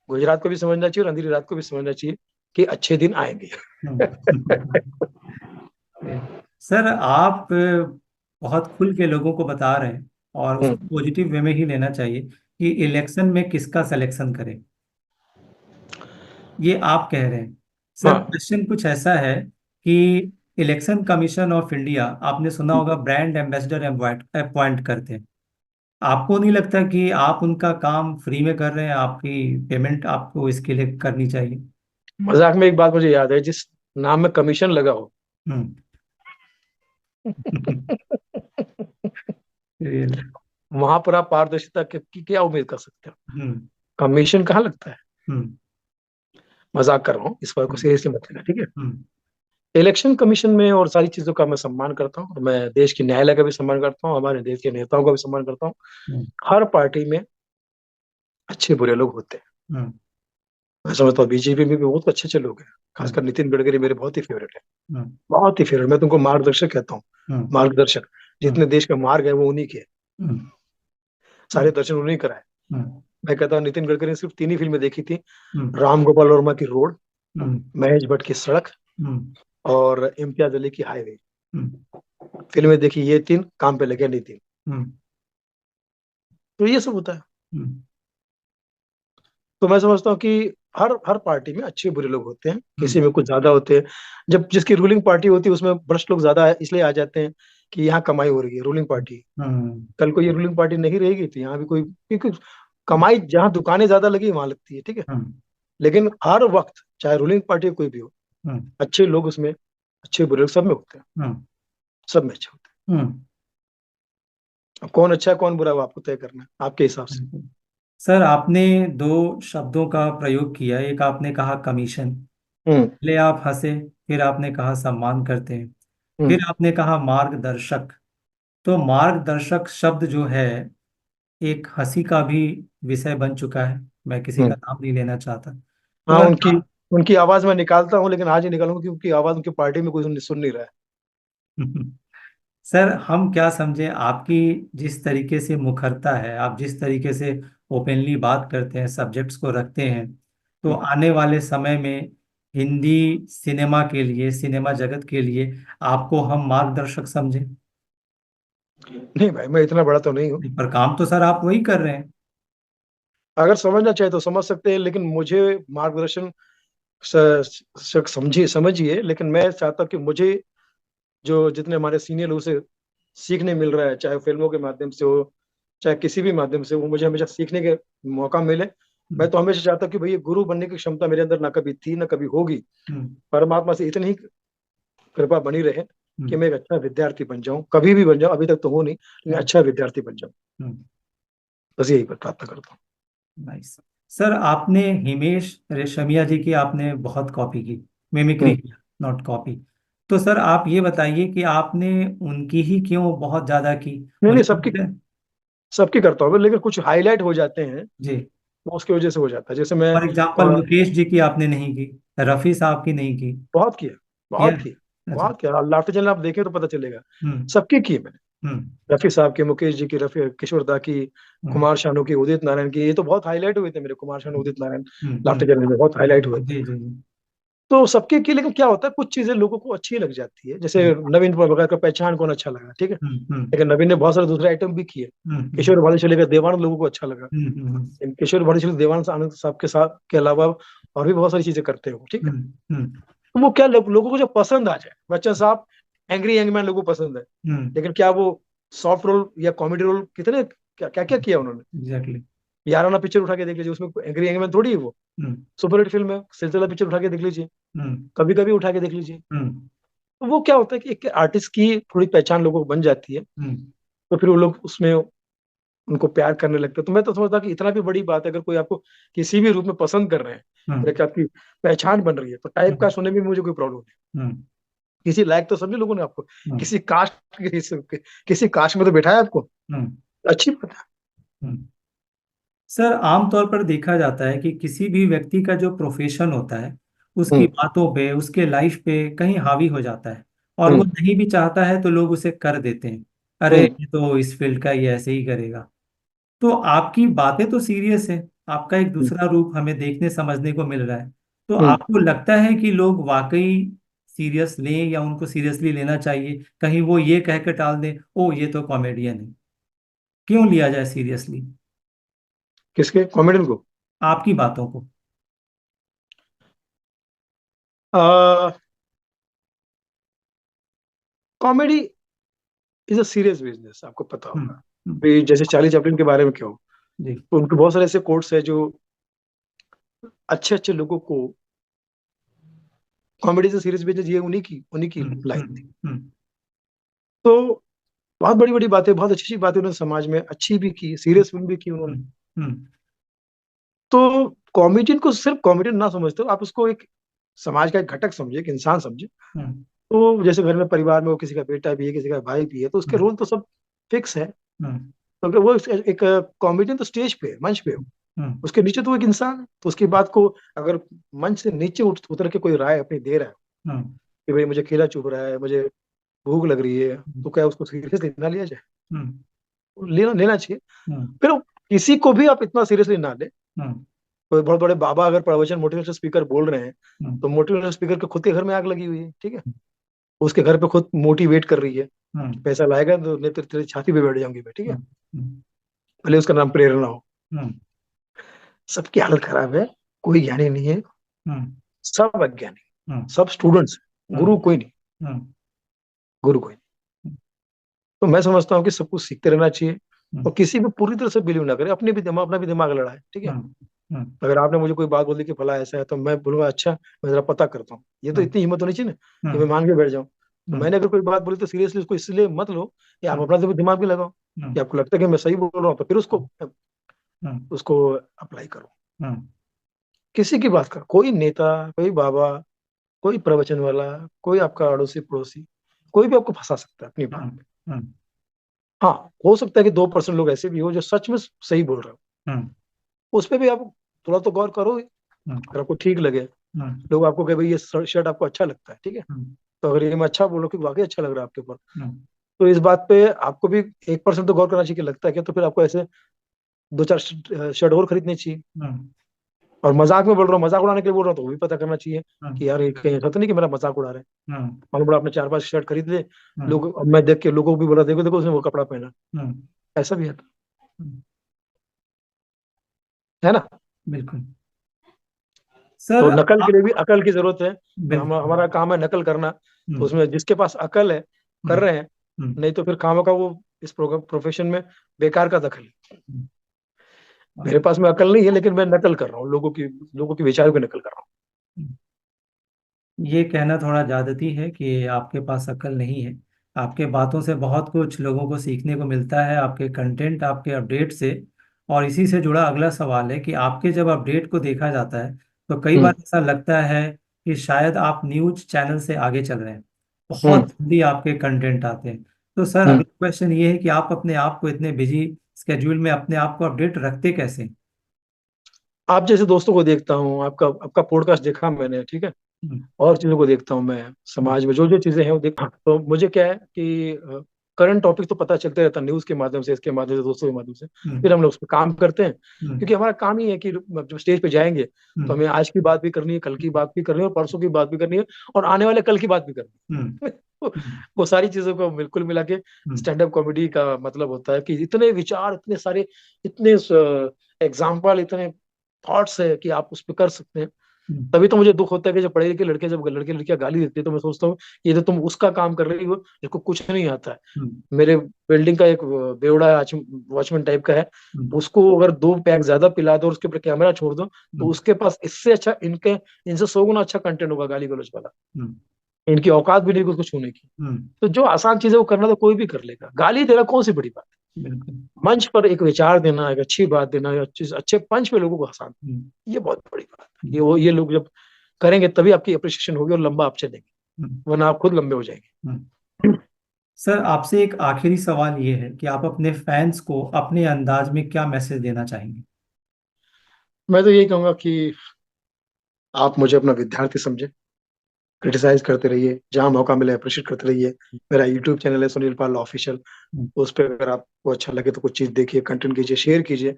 गुजरात को भी समझना चाहिए और अंधेरी रात को भी समझना चाहिए कि अच्छे दिन आएंगे। सर आप बहुत खुल के लोगों को बता रहे हैं और उसको हम्म। पॉजिटिव वे में ही लेना चाहिए कि इलेक्शन में किसका सिलेक्शन करें, ये आप कह रहे हैं। सर हाँ। क्वेश्चन कुछ ऐसा है कि इलेक्शन कमीशन ऑफ इंडिया, आपने सुना होगा, ब्रांड एम्बेसडर अपॉइंट करते हैं। आपको नहीं लगता कि आप उनका काम फ्री में कर रहे हैं, आपकी पेमेंट आपको इसके लिए करनी चाहिए? मजाक में एक बात मुझे याद है, जिस नाम में कमीशन लगा हो हम्म Really? वहां पर आप पारदर्शिता की क्या उम्मीद कर सकते हो? हम्म कमीशन कहाँ लगता है? हम्म मजाक कर रहा हूँ, इस बात को हम्म सीरियसली मत लेना, ठीक है? हम्म इलेक्शन कमीशन में और सारी चीजों का मैं सम्मान करता हूँ, और मैं देश की न्यायालय का भी सम्मान करता हूँ, हमारे देश के नेताओं का भी सम्मान करता हूँ। हम्म हर पार्टी में अच्छे बुरे लोग होते हैं। हम्म मैं समझता हूँ बीजेपी में भी बहुत अच्छे अच्छे लोग हैं, हम्म खासकर नितिन गडकरी मेरे बहुत ही फेवरेट है, हम्म बहुत ही फेवरेट। मैं तुमको मार्गदर्शक कहता हूँ, हम्म मार्गदर्शक। हम्म जितने देश का मार्ग है वो उन्हीं के हैं, हम्म सारे दर्शन उन्हीं कराए। हम्म मैं कहता हूँ नितिन गडकरी ने सिर्फ 3 ही फिल्में देखी थी, हम्म राम गोपाल वर्मा की रोड, हम्म महेश भट्ट की सड़क, हम्म और इम्तियाज अली की हाईवे। हम्म फिल्में देखी, ये 3 काम पे लगे नहीं 3। हम्म तो ये सब होता है। हम्म तो मैं समझता हूँ कि हर हर पार्टी में अच्छे बुरे लोग होते हैं, किसी हम्म में कुछ ज्यादा होते हैं। जब जिसकी रूलिंग पार्टी होती है उसमें भ्रष्ट लोग ज्यादा इसलिए आ जाते हैं कि यहाँ कमाई हो रही है, रूलिंग पार्टी। हम्म कल को ये रूलिंग पार्टी नहीं रहेगी तो यहाँ भी कोई, क्योंकि कमाई जहाँ दुकानें ज्यादा लगी वहां लगती है, ठीक है? हम्म लेकिन हर वक्त चाहे रूलिंग पार्टी कोई भी हो, हम्म अच्छे लोग उसमें, अच्छे बुरे लोग सब में होते हैं, हम्म सब में अच्छे होते हम्म हैं। अब कौन अच्छा है कौन बुरा है वो आपको तय करना है आपके हिसाब से। हम्म। सर आपने दो शब्दों का प्रयोग किया, एक आपने कहा कमीशन, हम्म। पहले आप हंसे, फिर आपने कहा सम्मान करते हैं, फिर हम्म। आपने कहा मार्गदर्शक। तो मार्गदर्शक शब्द जो है एक हंसी का भी विषय बन चुका है, मैं किसी का हम्म। नाम नहीं लेना चाहता। तो हाँ, अगर उनकी उनकी आवाज मैं निकालता हूँ, लेकिन आज ही निकालूंगा क्योंकि उनकी आवाज उनकी पार्टी में कोई सुन नहीं रहा है। सर हम क्या समझे, आपकी जिस तरीके से मुखरता है, आप जिस तरीके से ओपनली बात करते हैं, सब्जेक्ट्स को रखते हैं, तो हम्म। आने वाले समय में हिंदी सिनेमा के लिए, सिनेमा जगत के लिए आपको हम मार्गदर्शक समझें। नहीं भाई, मैं इतना बड़ा तो नहीं हूँ। पर काम तो सर आप वही कर रहे हैं। अगर समझना चाहे तो समझ सकते हैं, लेकिन मुझे मार्गदर्शन समझिए, लेकिन मैं चाहता हूँ कि मुझे जो जितने हमारे सीनियर लोगों से सीखने मिल रहा है, चाहे फिल्मों के माध्यम से हो, चाहे किसी भी माध्यम से, वो मुझे हमेशा सीखने के मौका मिले। मैं हम्म तो हमेशा चाहता हूँ कि भैया गुरु बनने की क्षमता मेरे अंदर ना कभी थी ना कभी होगी। हम्म परमात्मा से इतनी ही कृपा बनी रहे कि हम्म मैं एक अच्छा विद्यार्थी बन जाऊं, कभी भी बन जाऊं, अभी तक तो हो नहीं, लेकिन हम्म अच्छा विद्यार्थी बन जाऊं। हम्म। बस यही प्रार्थना करता नाइस। सर आपने हिमेश रेशमिया जी की आपने बहुत कॉपी की, हूँ। मिमिक्री किया, नॉट कॉपी। तो सर आप ये बताइए कि आपने उनकी ही क्यों बहुत ज्यादा की? नहीं मुझे नहीं, तो सबकी लगता है- सबकी करता हूँ, लेकिन कुछ हाईलाइट हो जाते हैं जी। तो उसकी वजह से हो जाता है, जैसे मैं फॉर एग्जाम्पल मुकेश जी की आपने नहीं की, रफी साहब की नहीं की? बहुत किया, किया बहुत है? किया, अच्छा। बहुत किया। लाफ्टर चैनल आप देखें तो पता चलेगा, हम्म सबकी की है मैंने। हम्म रफी साहब की, मुकेश जी की, रफी किशोर दा की, हम्म कुमार शानू की, उदित नारायण की, ये तो बहुत हाईलाइट हुए थे मेरे, कुमार शानू, उदित नारायण लाफ्टर हम्म। चैनल में बहुत हाईलाइट हुए थे। जी जी जी। तो सबके की, लेकिन क्या होता है कुछ चीजें लोगों को अच्छी लग जाती है, जैसे हम्म नवीन प्रभाकर का पहचान कौन अच्छा लगा, ठीक है? हम्म लेकिन नवीन ने बहुत सारे दूसरे आइटम भी किए। हम्म किशोर भानुशाली का देवानंद लोगों को अच्छा लगा, हम्म लेकिन किशोर भानुशाली देवानंद आनंद साहब के साथ के अलावा और भी बहुत सारी चीजें करते हो, ठीक है? हम्म हम्म तो वो क्या लोगों को जो पसंद आ जाए, बच्चन साहब एंग्री यंग मैन लोगों को पसंद है, हम्म लेकिन क्या वो सॉफ्ट रोल या कॉमेडी रोल कितने क्या क्या क्या किया उन्होंने। एग्जैक्टली। याराना पिक्चर उठा के देख लीजिए, उसमें एंग्री यंगमैन थोड़ी है वो, हम्म। सुपर हिट फिल्म है। सिलसिला पिक्चर उठा के देख लीजिए, हम्म। कभी कभी उठा के देख लीजिए। हम्म। तो वो क्या होता है कि एक आर्टिस्ट की थोड़ी पहचान लोगों को बन जाती है, हम्म। तो फिर वो लोग उसमें उनको प्यार करने लगते हैं। तो मैं तो समझता हूँ कि इतना भी बड़ी बात है, अगर कोई आपको किसी भी रूप में पसंद कर रहे हैं और हम्म। एक आपकी पहचान बन रही है, तो टाइप हम्म। कास्ट होने में भी मुझे कोई प्रॉब्लम नहीं। हम्म। किसी लायक तो समझे लोगों ने आपको, हम्म। किसी कास्ट किसी कास्ट में तो बैठाया आपको, हम्म। अच्छी बात है। हम्म। सर, आमतौर पर देखा जाता है कि किसी भी व्यक्ति का जो प्रोफेशन होता है उसकी हम्म। बातों पे, उसके लाइफ पे कहीं हावी हो जाता है, और वो हम्म। नहीं भी चाहता है तो लोग उसे कर देते हैं। अरे हम्म। ये तो इस फील्ड का, ये ऐसे ही करेगा। तो आपकी बातें तो सीरियस है, आपका एक हम्म। दूसरा रूप हमें देखने समझने को मिल रहा है। तो हम्म। आपको लगता है कि लोग वाकई सीरियस लें या उनको सीरियसली लेना चाहिए? कहीं वो ये कह के टाल दें, ओ ये तो कॉमेडियन है। क्यों लिया जाए सीरियसली किसके कॉमेडियन को? आपकी बातों को? Comedy is a serious business, आपको पता हम्म। होगा। हम्म। भी जैसे चार्ली चैपलिन के बारे में क्यों, जी। तो उनके बहुत सारे ऐसे कोट्स है जो अच्छे अच्छे लोगों को, कॉमेडी से सीरियस बिजनेस, ये उन्हीं की हम्म। लाइन थी। हम्म। हम्म। तो बहुत बड़ी बड़ी बातें, बहुत अच्छी अच्छी बातें उन्होंने समाज में अच्छी भी की, सीरियस फिल्म भी की उन्होंने। हम्म। हम्म। तो कॉमेडियन को सिर्फ कॉमेडियन ना समझते हो आप, उसको एक समाज का एक घटक समझे, एक इंसान समझे। हम्म। तो जैसे घर में परिवार में वो किसी का बेटा भी है, किसी का भाई भी है, तो उसके हम्म। रोल तो सब फिक्स है। हम्म। तो वो एक कॉमेडियन तो स्टेज पे है, मंच पे है। हम्म। उसके नीचे तो वो एक इंसान है, तो उसकी बात को अगर मंच से नीचे उतर के कोई राय अपनी दे रहा है हम्म। कि भाई मुझे केला चुभ रहा है, मुझे भूख लग रही है, हम्म। तो क्या उसको सीरियसली ना लिया जाए? हम्म। लेना लेना चाहिए। हम्म। फिर किसी को भी आप इतना सीरियसली ना ले। हम्म। कोई बहुत बड़े बाबा अगर प्रवचन, मोटिवेशनल स्पीकर बोल रहे हैं, हम्म। तो मोटिवेशनल स्पीकर के खुद के घर में आग लगी हुई है, ठीक है, उसके घर पे खुद मोटिवेट कर रही है कि हम्म। पैसा लाएगा तो नहीं तो तेरी छाती पे बैठ जाऊंगी मैं, ठीक है, हम्म। हम्म। भले उसका नाम प्रेरणा हो। हम्म। सबकी हालत खराब है, कोई ज्ञानी नहीं है, हम्म। सब अज्ञानी, हम्म। सब स्टूडेंट्स, हम्म। गुरु कोई नहीं, हम्म। गुरु कोई नहीं। तो मैं समझता हूँ कि सब कुछ सीखते रहना चाहिए, हम्म। और किसी भी पूरी तरह से बिलीव ना करें, अपने भी दिमाग, अपना भी दिमाग लड़ाए, ठीक है। हम्म। हम्म। अगर आपने मुझे कोई बात बोल दी कि फला ऐसा है, तो मैं बोलूंगा अच्छा, मैं जरा पता करता हूँ। ये तो हम्म। इतनी हिम्मत होनी चाहिए ना कि मैं हम्म। मान के बैठ जाऊँ। तो हम्म। मैंने अगर कोई बात बोली तो सीरियसली उसको इसलिए मत लो कि आप हम्म। अपना दिमाग भी लगाओ, कि हम्म। आपको लगता है कि मैं सही बोल रहा हूँ, तो फिर उसको हम्म। उसको अप्लाई करो। हम्म। किसी की बात कर, कोई नेता, कोई बाबा, कोई प्रवचन वाला, कोई आपका अड़ोसी पड़ोसी, कोई भी आपको फंसा सकता है अपनी बात हम्म। में। हम्म। हाँ, हो सकता है कि 2% लोग ऐसे भी हो जो सच में सही बोल रहे हो, हम्म। उस पर भी आप थोड़ा तो गौर करो। हम्म। अगर आपको ठीक लगे, हम्म। लोग आपको कहे भाई ये शर्ट आपको अच्छा लगता है, ठीक है, हम्म। तो अगर ये मैं अच्छा बोलो कि वाकई अच्छा लग रहा है आपके ऊपर, हम्म। तो इस बात पे आपको भी 1% तो गौर करना चाहिए कि लगता है क्या, तो फिर आपको ऐसे दो चार शर्ट और खरीदनी चाहिए। हम्म। और मजाक में बोल रहा हूँ, मजाक उड़ाने के लिए बोल रहा हूँ, तो वो भी पता करना चाहिए हम्म। कि यार ये कहीं ऐसा तो नहीं कि मेरा मजाक उड़ा रहे हैं। हम्म। मालूम पड़ा आपने 4-5 शर्ट खरीद ले, हम्म। लोग, अब मैं देख के लोगों को भी बोला देखो देखो उसने वो कपड़ा पहना, हम्म। ऐसा भी हम्म। है ना। बिल्कुल। सर तो नकल के आप। लिए भी अकल की जरूरत है, और बिल्कुल। हमारा काम है नकल करना। तो हम्म। उसमें जिसके पास अकल है, कर हम्म। रहे हैं, हम्म। नहीं तो फिर खामों का वो इस प्रोफेशन में बेकार का दखल है। हम्म। मेरे पास में अकल नहीं है, लेकिन मैं नकल कर रहा हूँ, लोगों की विचारों की नकल कर रहा ये कहना थोड़ा ज्यादती है कि आपके पास अक्ल नहीं है। आपके बातों से बहुत कुछ लोगों को सीखने को मिलता है, आपके कंटेंट, आपके अपडेट से। और इसी से जुड़ा अगला सवाल है कि आपके जब अपडेट को देखा जाता है तो कई हूँ। बार ऐसा लगता है कि शायद आप न्यूज चैनल से आगे चल रहे हैं। बहुत हम्म। जल्दी आपके कंटेंट आते हैं। तो सर, हम्म। अगला क्वेश्चन ये है कि आप अपने आप को इतने बिजी स्केड्यूल में अपने आप को अपडेट रखते कैसे? आप जैसे दोस्तों को देखता हूँ, आपका आपका पॉडकास्ट देखा मैंने, ठीक है, हम्म। और चीजों को देखता हूँ मैं, हम्म। समाज में जो जो चीजें हैं वो देखता हूँ। तो मुझे क्या है कि करंट टॉपिक तो पता चलते रहता है, न्यूज के माध्यम से, इसके माध्यम से, दोस्तों के माध्यम से। हम्म। फिर हम लोग उस पर काम करते हैं, हम्म। क्योंकि हमारा काम ही है कि जब स्टेज पे जाएंगे तो हम्म। हमें आज की बात भी करनी है, कल की बात भी करनी है, और परसों की बात भी करनी है, और आने वाले कल की बात भी करनी हम्म। है। हम्म। वो सारी चीजों को बिल्कुल मिला के हम्म। स्टैंड अप कॉमेडी का मतलब होता है कि इतने विचार, इतने सारे, इतने एग्जाम्पल, इतने थॉट्स है कि आप उस पर कर सकते हैं। तभी तो मुझे दुख होता है कि जब पढ़े लिखे लड़के, जब लड़के लड़कियां गाली देते हैं, तो मैं सोचता हूँ ये तो तुम उसका काम कर रही हो जिसको कुछ नहीं आता है। मेरे बिल्डिंग का एक बेवड़ा वॉचमैन टाइप का है, उसको अगर 2 पैक ज्यादा पिला दो और उसके ऊपर कैमरा छोड़ दो, तो उसके पास इससे अच्छा, इनसे 100 गुना अच्छा कंटेंट होगा गाली गलौज वाला। इनकी औकात भी नहीं उसको छूने की। तो जो आसान चीजें वो करना तो कोई भी कर लेगा। गाली देना कौन सी बड़ी बात है? बिल्कुल। मंच पर एक विचार देना, एक अच्छी बात देना, या अच्छे पंच पे लोगों को हंसाना, ये बहुत बड़ी बात है। ये लोग जब करेंगे तभी आपकी अप्रिशिएशन होगी और लंबा आप चलेंगे, वरना आप खुद लंबे हो जाएंगे। सर, आपसे एक आखिरी सवाल ये है कि आप अपने फैंस को अपने अंदाज में क्या मैसेज देना चाहेंगे? मैं तो यही कहूंगा कि आप मुझे अपना विद्यार्थी समझे, क्रिटिसाइज करते रहिए, जहां मौका मिले अप्रिशिएट करते रहिए। मेरा यूट्यूब चैनल है सुनील पाल ऑफिशियल, उस पर अगर आपको अच्छा लगे तो कुछ चीज देखिए, कंटेंट कीजिए, शेयर कीजिए,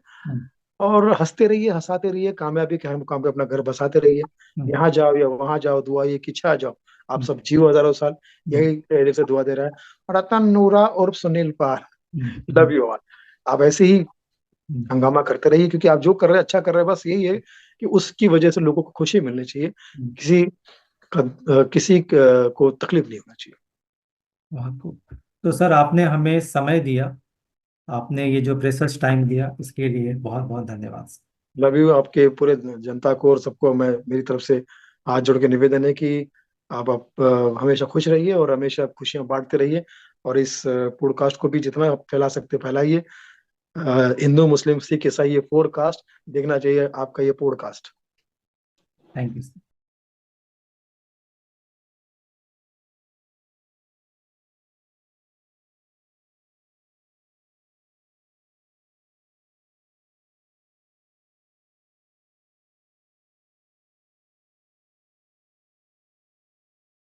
और हंसते रहिए, हंसाते रहिए, कामयाबी के हर मुकाम पे अपना घर बसाते रहिए। यहाँ जाओ या वहां जाओ, दुआ ये कि छा जाओ, आप सब जियो हजारों साल, यही रेडियो से दुआ दे रहा है रतन नूरा और Sunil Pal. Love you all. आप ऐसे ही हंगामा करते रहिए, क्योंकि आप जो कर रहे हैं अच्छा कर रहे हैं। बस यही है कि उसकी वजह से लोगों को खुशी मिलनी चाहिए, को तकलीफ नहीं होना चाहिए। बहुत खूब। तो सर, आपने हमें समय दिया, आपने ये जो प्रेशस टाइम दिया, इसके लिए बहुत बहुत धन्यवाद। Love you. आपके पूरे जनता को और सबको मैं, मेरी तरफ से हाथ जोड़ के निवेदन है कि आप हमेशा खुश रहिए और हमेशा खुशियां बांटते रहिए, और इस पॉडकास्ट को भी जितना आप फैला सकते फैलाइए। हिंदू मुस्लिम सिख ईसाई ये 4 कास्ट देखना चाहिए आपका ये पॉडकास्ट। Thank you.